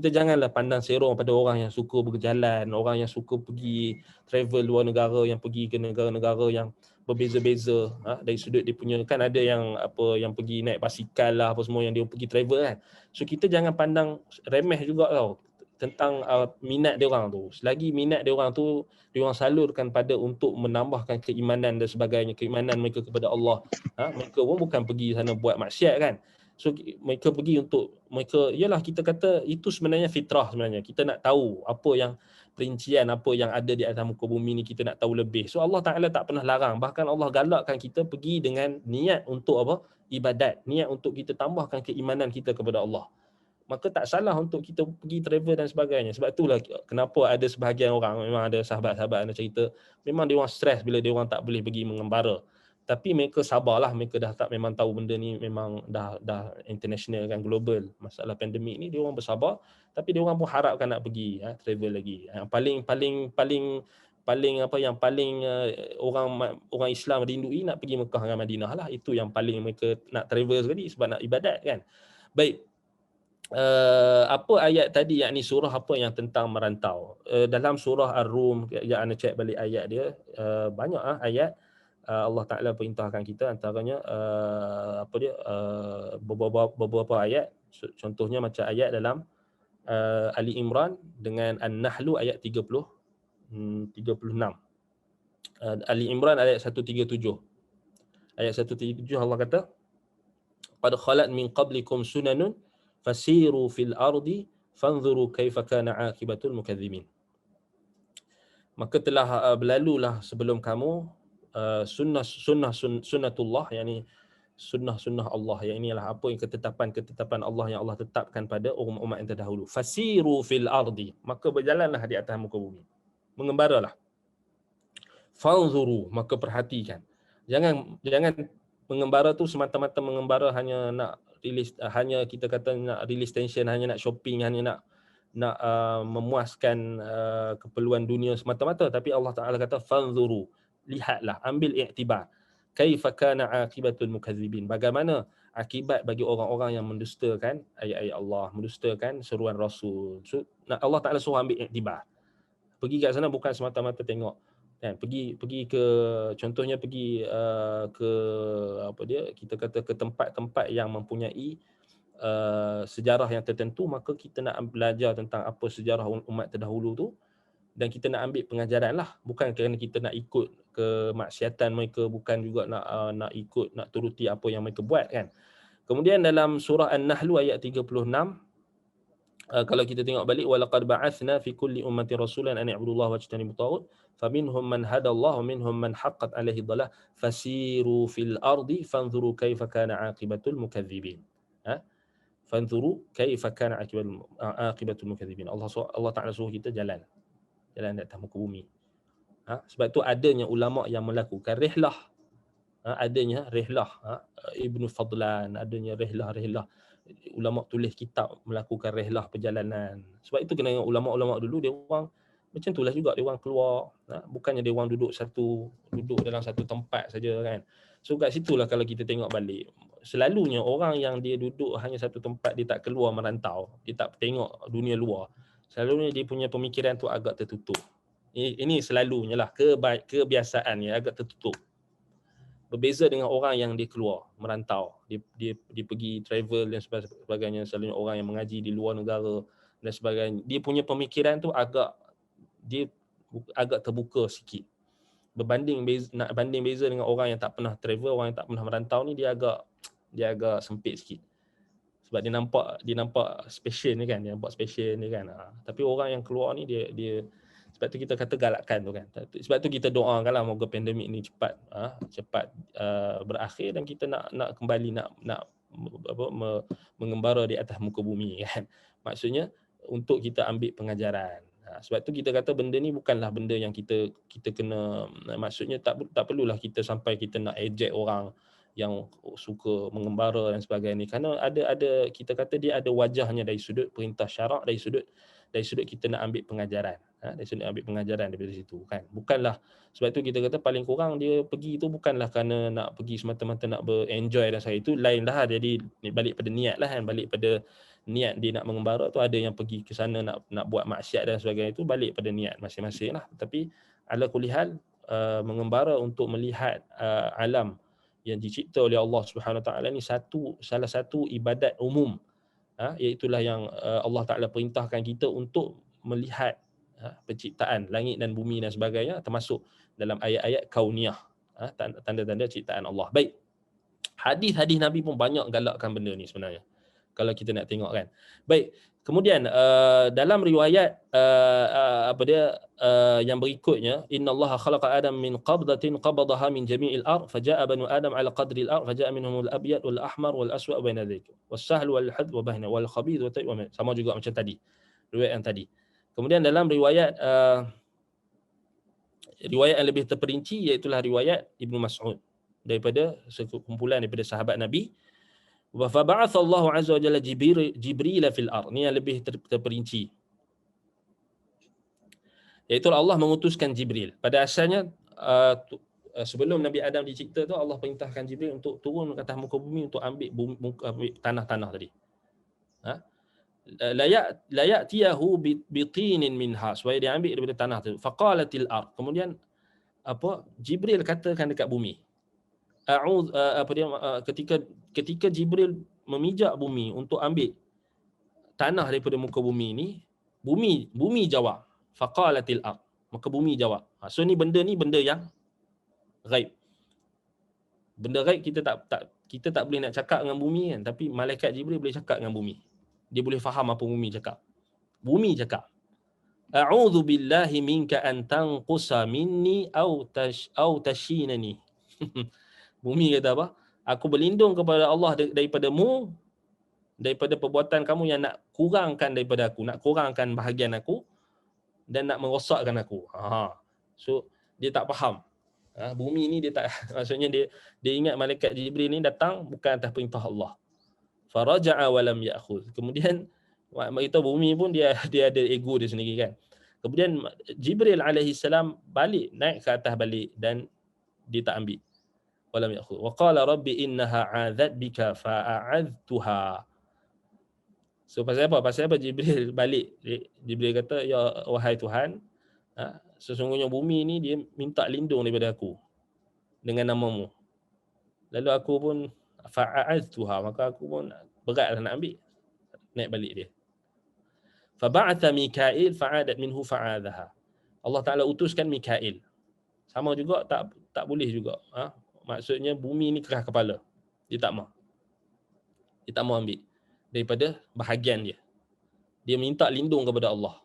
janganlah pandang serong pada orang yang suka berjalan, orang yang suka pergi travel luar negara, yang pergi ke negara-negara yang berbeza-beza, dari sudut dia punya, kan ada yang apa yang pergi naik basikal lah apa semua yang dia pergi travel kan. So kita jangan pandang remeh juga tau tentang minat dia orang tu. Selagi minat dia orang tu dia orang salurkan pada untuk menambahkan keimanan dan sebagainya, keimanan mereka kepada Allah. Mereka pun bukan pergi sana buat maksiat kan. So mereka pergi untuk mereka, yalah kita kata itu sebenarnya fitrah sebenarnya. Kita nak tahu apa yang perincian apa yang ada di atas muka bumi ni, kita nak tahu lebih. So Allah Ta'ala tak pernah larang. Bahkan Allah galakkan kita pergi dengan niat untuk apa? Ibadat. Niat untuk kita tambahkan keimanan kita kepada Allah. Maka tak salah untuk kita pergi travel dan sebagainya. Sebab itulah kenapa ada sebahagian orang, memang ada sahabat-sahabat yang cerita, memang dia orang stres bila dia orang tak boleh pergi mengembara. Tapi mereka sabarlah, mereka dah tak memang tahu benda ni memang dah international kan, global. Masalah pandemik ni dia orang bersabar, tapi dia orang pun harapkan nak pergi travel lagi. Yang paling apa yang paling orang Islam rindui nak pergi Mekah dengan Madinah lah. Itu yang paling mereka nak travel sekali sebab nak ibadat kan. Baik. Apa ayat tadi, yakni surah apa yang tentang merantau. Dalam surah Ar-Rum, yang anda cek balik ayat dia, banyak ayat Allah Ta'ala perintahkan kita, antaranya beberapa ayat, contohnya macam ayat dalam Ali Imran dengan An-Nahlu ayat 36. Ali Imran ayat 137. Ayat 137 Allah kata, qad khalat min qablikum sunanun fasiru fil ardi fanzuru kaifa kana aqibatul mukadzimin. Maka telah berlalulah sebelum kamu sunnatullah, yakni sunnah Allah, yang inilah apa yang ketetapan Allah yang Allah tetapkan pada umat yang terdahulu. Fasiru fil ardi, maka berjalanlah di atas muka bumi, mengembaralah. Fanzuru, maka perhatikan. Jangan mengembara tu semata-mata mengembara hanya nak rilis, hanya kita kata nak rilis tension, hanya nak shopping, hanya nak memuaskan keperluan dunia semata-mata. Tapi Allah Ta'ala kata fanzuru, lihatlah, ambil iktibar. Kaifa kana aqibatul mukadzibin, bagaimana akibat bagi orang-orang yang mendustakan ayat-ayat Allah, mendustakan seruan Rasul. So, Allah Ta'ala suruh ambil iktibar. Pergi kat sana bukan semata-mata tengok kan, pergi ke, contohnya pergi ke apa dia, kita kata ke tempat-tempat yang mempunyai sejarah yang tertentu, maka kita nak belajar tentang apa sejarah umat terdahulu tu, dan kita nak ambil pengajaran lah, bukan kerana kita nak ikut kemaksiatan mereka, bukan juga nak ikut, nak turuti apa yang mereka buat kan. Kemudian dalam surah An-Nahl ayat 36, kalau kita tengok balik, walaqad ba'athna fi kulli ummatin rasulan an i'budullaha wajtanibut taghut faminhum man hadallahu wa minhum man haqqat alaihi dhalah fasiru fil ardi fanzuru kaifa kana aqibatul mukadzibin. Fanzuru kaifa kana aqibatul mukadzibin. Allah Ta'ala suruh kita jalan di atas muka bumi. Sebab tu adanya ulama yang melakukan rihlah, adanya rihlah, Ibnu Fadlan, adanya rihlah ulama tulis kitab melakukan rihlah perjalanan. Sebab itu kena ulama-ulama dulu, dia orang macam itulah juga, dia orang keluar, bukannya dia orang duduk dalam satu tempat saja kan. So kat situlah kalau kita tengok balik, selalunya orang yang dia duduk hanya satu tempat, dia tak keluar merantau, dia tak tengok dunia luar, selalunya dia punya pemikiran tu agak tertutup. Ini selalunya lah kebiasaan yang agak tertutup. Berbeza dengan orang yang dia keluar merantau, dia pergi travel dan sebagainya, selalunya orang yang mengaji di luar negara dan sebagainya, dia punya pemikiran tu agak terbuka sikit. Nak banding beza dengan orang yang tak pernah travel, orang yang tak pernah merantau ni, dia agak sempit sikit. Sebab dia nampak special ni kan, tapi orang yang keluar ni dia sebab tu kita kata galakkan tu kan. Sebab tu kita doakanlah moga pandemik ni cepat berakhir dan kita nak kembali nak mengembara di atas muka bumi kan. Maksudnya untuk kita ambil pengajaran. Sebab tu kita kata benda ni bukanlah benda yang kita kena, maksudnya tak perlulah kita sampai kita nak ejek orang yang suka mengembara dan sebagainya, kerana ada kita kata dia ada wajahnya dari sudut perintah syarak, dari sudut kita nak ambil pengajaran. Dia sudah ambil pengajaran daripada situ kan. Bukanlah sebab tu kita kata paling kurang dia pergi tu bukanlah kerana nak pergi semata-mata nak enjoy dan saya itu lain lah. Jadi balik pada niat lah kan, balik pada niat dia nak mengembara tu. Ada yang pergi ke sana nak buat maksiat dan sebagainya, itu balik pada niat masing-masing lah. Tapi ala kulli hal mengembara untuk melihat alam yang dicipta oleh Allah Subhanahu Wa Taala ni salah satu ibadat umum, iaitulah yang Allah Taala perintahkan kita untuk melihat penciptaan langit dan bumi dan sebagainya, termasuk dalam ayat-ayat kauniyah, tanda-tanda ciptaan Allah. Baik, hadis-hadis Nabi pun banyak galakkan benda ni sebenarnya kalau kita nak tengok kan. Baik, kemudian dalam riwayat yang berikutnya, innallaha khalaqa adam min qabdatin qabadaha min jami'il ard faja'a banu adam ala qadri al ard faja'a minhum al abyad wal ahmar wal aswad wa baina dhalik was sahl wal had wa bahna wal khabith wa tayyib, sama juga macam tadi riwayat yang tadi. Kemudian dalam riwayat yang lebih terperinci, iaitulah riwayat Ibnu Mas'ud daripada sekumpulan daripada sahabat Nabi. Wa fa ba'atha Allahu 'azza wa jalla Jibril fil ard. Ni yang lebih terperinci. Iaitu Allah mengutuskan Jibril. Pada asalnya sebelum Nabi Adam dicipta tu, Allah perintahkan Jibril untuk turun ke atas muka bumi untuk ambil tanah-tanah tadi. La ya'tiyahu bitinin minha, supaya dia ambil daripada tanah tu. Faqalatil ard. Kemudian Jibril katakan dekat bumi. Ketika Jibril memijak bumi untuk ambil tanah daripada muka bumi ni, bumi jawab. Faqalatil ard. Maka bumi jawab. So ni benda yang ghaib. Benda ghaib kita tak boleh nak cakap dengan bumi kan, tapi malaikat Jibril boleh cakap dengan bumi. Dia boleh faham apa bumi cakap. Bumi cakap, a'udzu billahi minka an tanqusa minni au tashinani. Bumi kata apa? Aku berlindung kepada Allah daripadamu, daripada perbuatan kamu yang nak kurangkan daripada aku, nak kurangkan bahagian aku dan nak merosakkan aku. So dia tak faham. Bumi ni dia tak maksudnya dia ingat malaikat Jibril ni datang bukan atas perintah Allah. Faraja'a wa lam ya'khudh. Kemudian kita bumi pun dia ada ego dia sendiri kan. Kemudian Jibril alaihi salam balik, naik ke atas balik dan dia tak ambil. Wa lam ya'khudh. Wa qala rabbi innaha 'adzat bika fa'adztuha. So pasal apa Jibril balik? Jibril kata, ya wahai Tuhan, sesungguhnya bumi ni dia minta lindung daripada aku dengan namamu. Lalu aku pun fa'adztuha, maka aku pun beratlah nak ambil, naik balik dia. Faba'atha Mikail fa'adat minhu fa'adhaha. Allah Taala utuskan Mikail. Sama juga tak boleh juga. Maksudnya bumi ni keras kepala. Dia tak mau ambil daripada bahagian dia. Dia minta lindung kepada Allah.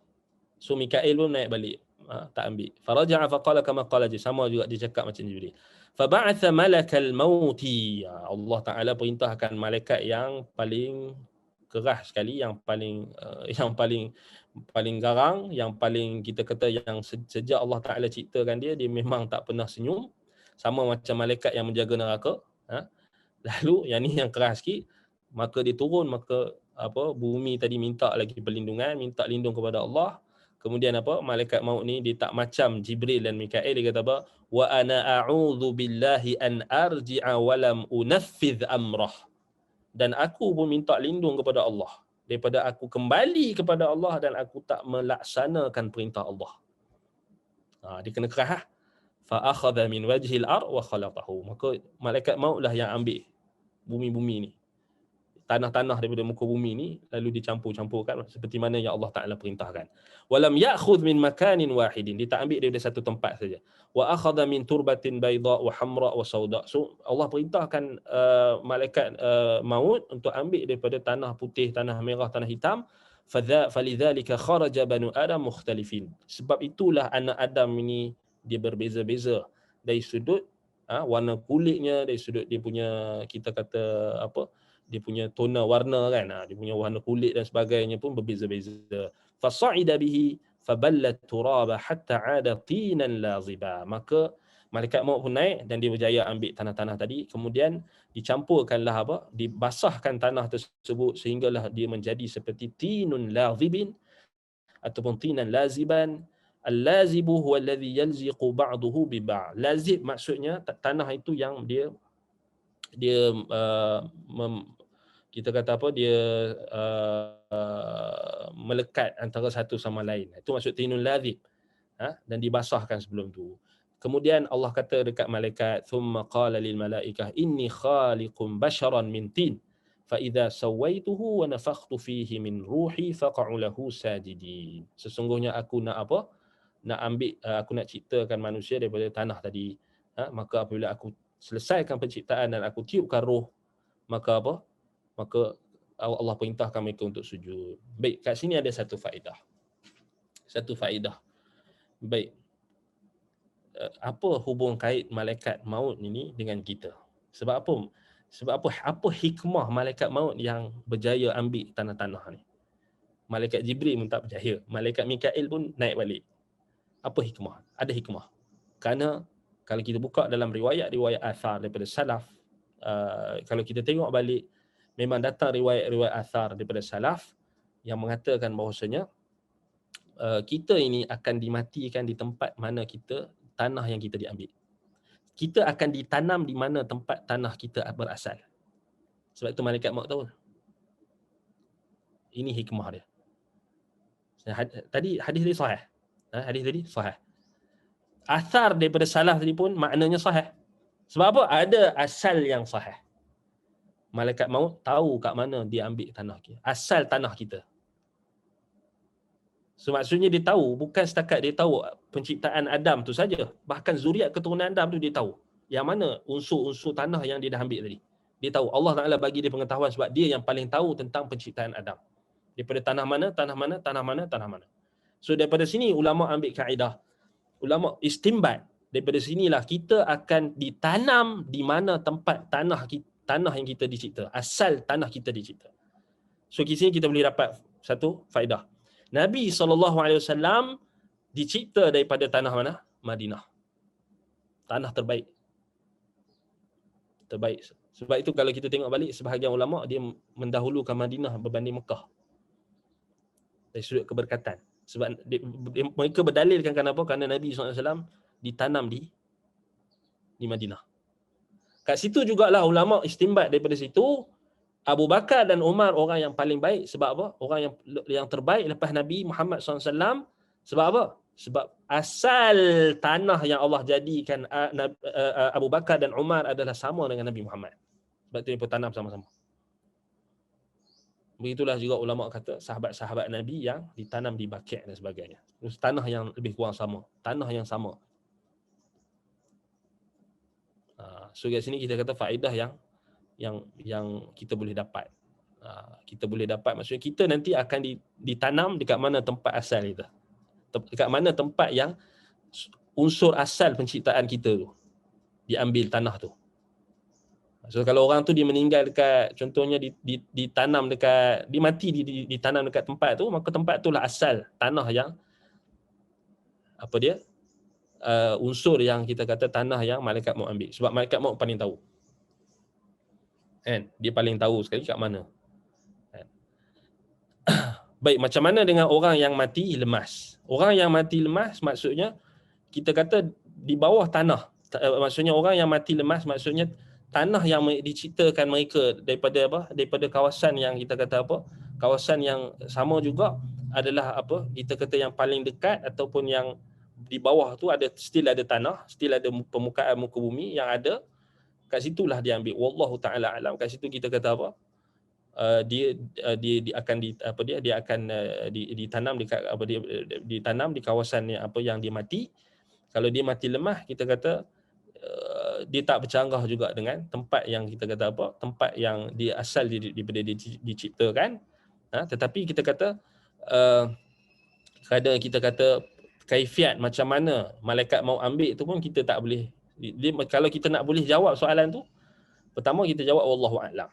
So Mikail pun naik balik, tak ambil. Faraja'a faqala kama qala, sama juga dia cakap macam Jibril. Faba'atha malakal mauti. Allah Taala perintahkan malaikat yang paling keras sekali, yang paling garang, yang paling kita kata yang sejak Allah Taala ciptakan dia memang tak pernah senyum, sama macam malaikat yang menjaga neraka. Lalu yang ni yang keras sikit, maka dia turun, maka bumi tadi minta lagi perlindungan, minta lindung kepada Allah. Kemudian malaikat maut ni dia tak macam Jibril dan Mikail, dia kata apa? Wa ana a'udzu billahi an arji'a wa lam unaffidh amrah. Dan aku pun minta lindung kepada Allah daripada aku kembali kepada Allah dan aku tak melaksanakan perintah Allah. Dia kena keras. Fa akhadha min wajhil ard wa khalaqahu. Maka malaikat maut lah yang ambil bumi-bumi ni, tanah-tanah daripada muka bumi ni, lalu dicampur-campurkan seperti mana yang Allah Taala perintahkan. Walam ya'khudh min makanin wahidin. Dia tak ambil daripada satu tempat saja. Wa akhadha min turbatin bayda wa hamra wa sauda. So Allah perintahkan malaikat maut untuk ambil daripada tanah putih, tanah merah, tanah hitam. Falidzalika kharaja banu adam mukhtalifin. Sebab itulah anak Adam ini dia berbeza-beza dari sudut warna kulitnya, dari sudut dia punya, kita kata dia punya tona warna kan, dia punya warna kulit dan sebagainya pun berbeza-beza. Fasa'ida bihi faballat turaba hatta 'ada tinan laziba. Maka malaikat maut pun naik dan dia berjaya ambil tanah-tanah tadi, kemudian dicampurkanlah dibasahkan tanah tersebut sehinggalah dia menjadi seperti tinun lazibin ataupun tinan laziban, Al-lazibu huwa alladhi yalziqu ba'dahu bi ba'd. Lazib maksudnya tanah itu yang dia kita kata apa, dia melekat antara satu sama lain. Itu maksud tinul lazib. Dan dibasahkan sebelum tu. Kemudian Allah kata dekat malaikat, thumma qala lil malaikah inni khaliqum basharan min tin fa idza sawaituhu wa nafakhtu fihi min ruhi faq'u lahu sajidin. Sesungguhnya aku nak apa? Nak ambil aku nak ciptakan manusia daripada tanah tadi. Maka apabila aku selesaikan penciptaan dan aku tiupkan roh, maka apa? Maka Allah perintahkan mereka untuk sujud. Baik, kat sini ada satu faedah. Baik. Apa hubung kait malaikat maut ini dengan kita? Sebab apa? Apa hikmah malaikat maut yang berjaya ambil tanah-tanah ni? Malaikat Jibril pun tak berjaya. Malaikat Mikail pun naik balik. Apa hikmah? Ada hikmah. Kerana kalau kita buka dalam riwayat-riwayat athar daripada salaf, kalau kita tengok balik, memang datang riwayat-riwayat athar daripada salaf yang mengatakan bahawasanya kita ini akan dimatikan di tempat mana tanah yang kita diambil. Kita akan ditanam di mana tempat tanah kita berasal. Sebab itu malaikat maut tahu. Ini hikmah dia. Tadi hadis tadi sahih. Hadis tadi sahih. Athar daripada salaf tadi pun maknanya sahih. Sebab apa? Ada asal yang sahih. Malaikat maut tahu kat mana dia ambil tanah kita. Asal tanah kita. So maksudnya dia tahu, bukan setakat dia tahu penciptaan Adam tu saja, bahkan zuriat keturunan Adam tu dia tahu yang mana unsur-unsur tanah yang dia dah ambil tadi. Dia tahu, Allah Ta'ala bagi dia pengetahuan sebab dia yang paling tahu tentang penciptaan Adam. Daripada tanah mana. So daripada sini ulama ambil kaedah, ulama istimbat, daripada sinilah kita akan ditanam di mana tempat tanah yang kita dicipta, asal tanah kita dicipta. So di sini kita boleh dapat satu faedah. Nabi SAW dicipta daripada tanah mana? Madinah. Tanah terbaik. Sebab itu kalau kita tengok balik, sebahagian ulama' dia mendahulukan Madinah berbanding Mekah. Dari sudut keberkatan. Sebab mereka berdalilkan kenapa? Kerana Nabi SAW ditanam di Madinah. Kat situ jugalah ulama' istimbat daripada situ, Abu Bakar dan Umar orang yang paling baik. Sebab apa? Orang yang terbaik lepas Nabi Muhammad SAW. Sebab apa? Sebab asal tanah yang Allah jadikan Abu Bakar dan Umar adalah sama dengan Nabi Muhammad. Sebab itu mereka tanam sama-sama. Begitulah juga ulama kata sahabat-sahabat Nabi yang ditanam di Baqi' dan sebagainya. Terus tanah yang lebih kurang sama. Tanah yang sama. So kat sini kita kata faedah yang kita boleh dapat. Kita boleh dapat, maksudnya kita nanti akan ditanam dekat mana tempat asal kita. Dekat mana tempat yang unsur asal penciptaan kita tu diambil tanah tu. So kalau orang tu dia meninggal dekat, contohnya ditanam dekat, dia mati ditanam dekat tempat tu, maka tempat tu lah asal tanah yang apa dia? Unsur yang kita kata tanah yang malaikat maut ambil. Sebab malaikat maut paling tahu. Kan? Dia paling tahu sekali kat mana. Kan? Baik, macam mana dengan orang yang mati lemas? Orang yang mati lemas maksudnya kita kata di bawah tanah. Maksudnya orang yang mati lemas maksudnya tanah yang diciptakan mereka daripada kawasan yang kita kata apa? Kawasan yang sama juga adalah apa? Kita kata yang paling dekat ataupun yang di bawah tu still ada tanah, still ada permukaan muka bumi yang ada. Kat situlah dia ambil. Wallahu taala alam. Kat situ kita kata apa? Dia akan ditanam dekat ditanam di kawasan yang dia mati. Kalau dia mati lemah, kita kata dia tak bercanggah juga dengan tempat yang kita kata apa? Tempat yang dia asal daripada dia diciptakan. Tetapi kita kata kadang kita kata kaifiat macam mana malaikat mau ambil tu pun kita tak boleh. Kalau kita nak boleh jawab soalan tu, pertama kita jawab wallahu a'lam.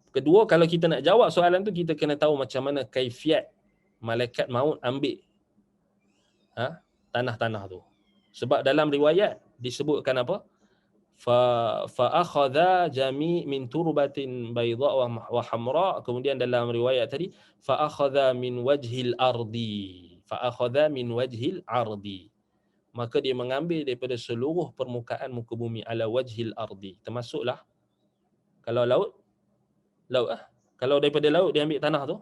Kedua, kalau kita nak jawab soalan tu, kita kena tahu macam mana kaifiat malaikat maut ambil tanah-tanah tu. Sebab dalam riwayat disebutkan apa? Fa akhadha jami' min turbatin bayda wa hamra. Kemudian dalam riwayat tadi fa akhadha min wajhil ardi fa akhadha min wajhil ardi, maka dia mengambil daripada seluruh permukaan muka bumi, ala wajhil ardi, termasuklah kalau laut kalau daripada laut dia ambil tanah tu,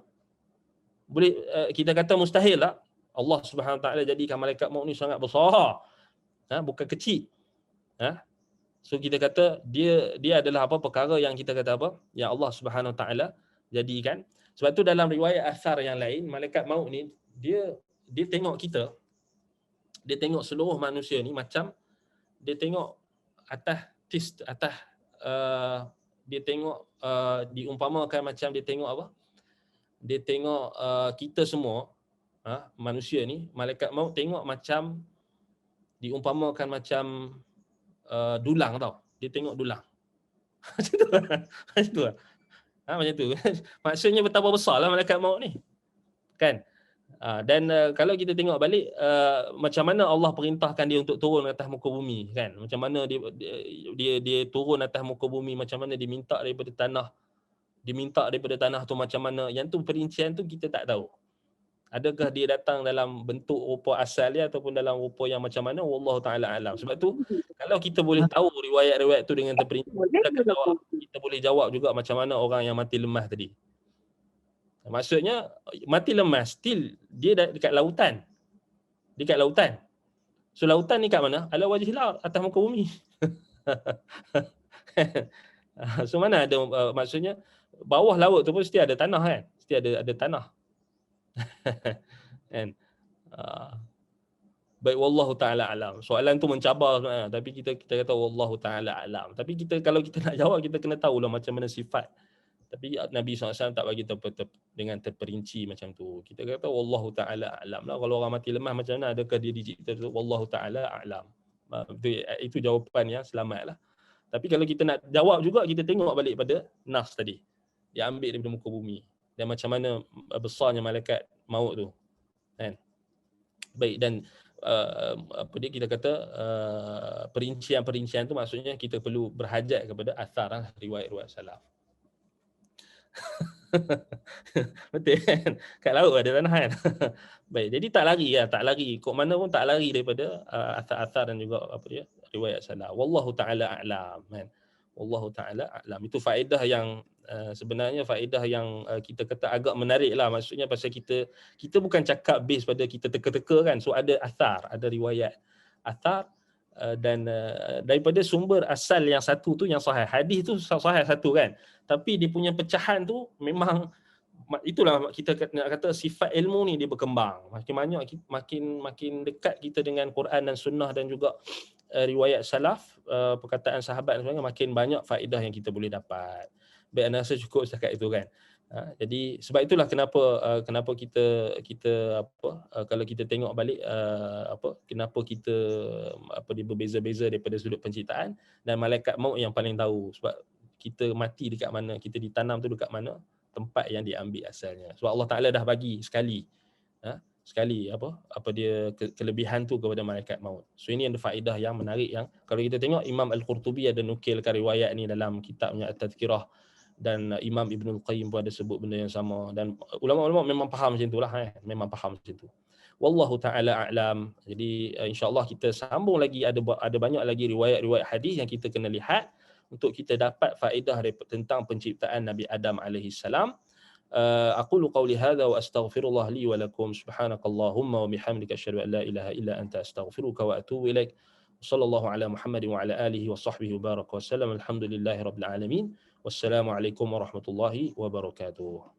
boleh kita kata mustahil lah Allah Subhanahu Wa Taala jadikan malaikat maut ni sangat besar, bukan kecil. So kita kata dia adalah apa, perkara yang kita kata apa, yang Allah Subhanahu Wa Taala jadikan. Sebab tu dalam riwayat asar yang lain, malaikat maut ni dia tengok kita, dia tengok seluruh manusia ni macam dia tengok atas dia tengok diumpamakan macam dia tengok apa? Dia tengok kita semua manusia ni, malaikat maut tengok macam diumpamakan macam dulang tau. Dia tengok dulang. Macam tu. Macam tu. Macam tu. Maksudnya betapa besarlah malaikat maut ni. Kan? Dan kalau kita tengok balik macam mana Allah perintahkan dia untuk turun atas muka bumi, kan? Macam mana dia turun atas muka bumi, macam mana dia minta daripada tanah tu macam mana. Yang tu perincian tu kita tak tahu. Adakah dia datang dalam bentuk rupa asal dia ataupun dalam rupa yang macam mana, wallahu taala alam. Sebab tu kalau kita boleh tahu riwayat-riwayat tu dengan terperinci, kita boleh jawab juga macam mana orang yang mati lemas tadi. Maksudnya mati lemas still dia dekat lautan. So lautan ni kat mana? Ala wajhil ard, atas muka bumi. So mana ada maksudnya bawah laut tu pun mesti ada tanah, kan? Mesti ada tanah. Kan? Baik, wallahu taala alam. Soalan tu mencabar sebenarnya, tapi kita kata wallahu taala alam. Tapi kalau kita nak jawab, kita kena tahulah macam mana sifat. Tapi Nabi SAW tak bagi dengan terperinci macam tu. Kita kata wallahu taala alam lah. Kalau orang mati lemah macam mana, adakah dia dicipta tu? Wallahu taala alam. Itu jawapan yang selamat lah. Tapi kalau kita nak jawab juga, kita tengok balik pada nas tadi. Dia ambil daripada muka bumi. Dan macam mana besarnya malaikat maut tu, kan? Baik, dan kita kata perincian tu maksudnya kita perlu berhajat kepada asar riwayat-riwayat salaf. Betul kan? Kat laut ada tanah, kan? Baik, jadi tak lari kok mana pun tak lari daripada asar-asar dan juga riwayat salaf. Wallahu taala a'lam, kan? Wallahu taala a'lam. Itu faedah yang sebenarnya faedah yang kita kata agak menarik lah. Maksudnya pasal kita bukan cakap base pada kita teka-teka, kan. So ada asar, ada riwayat asar dan daripada sumber asal yang satu tu yang sahih. Hadis tu sahih satu, kan. Tapi dia punya pecahan tu memang, itulah kita nak kata sifat ilmu ni dia berkembang. Makin banyak, makin dekat kita dengan Quran dan Sunnah dan juga riwayat salaf, perkataan sahabat dan sebagainya, makin banyak faedah yang kita boleh dapat. Baik, saya rasa cukup setakat itu, kan. Jadi sebab itulah kenapa kita kalau kita tengok balik kenapa kita dia berbeza-beza daripada sudut penciptaan, dan malaikat maut yang paling tahu, sebab kita mati dekat mana, kita ditanam tu dekat mana, tempat yang diambil asalnya. Sebab Allah Taala dah bagi sekali dia kelebihan tu kepada malaikat maut. So ini ada faedah yang menarik, yang kalau kita tengok Imam Al-Qurtubi ada nukilkan riwayat ni dalam kitabnya At-Tadhkirah, dan Imam Ibnul Qayyim pun ada sebut benda yang sama, dan ulama-ulama memang faham macam itulah, memang faham macam tu. Wallahu taala a'lam. Jadi insya-Allah kita sambung lagi, ada banyak lagi riwayat-riwayat hadis yang kita kena lihat untuk kita dapat faedah tentang penciptaan Nabi Adam alaihi salam. أقول قولي هذا وأستغفر الله لي ولكم سبحانك اللهم وبحمدك أشهد أن لا إله إلا أنت أستغفرك وأتوب إليك صلى الله على محمد وعلى آله وصحبه وبارك وسلم الحمد لله رب العالمين والسلام عليكم ورحمة الله وبركاته.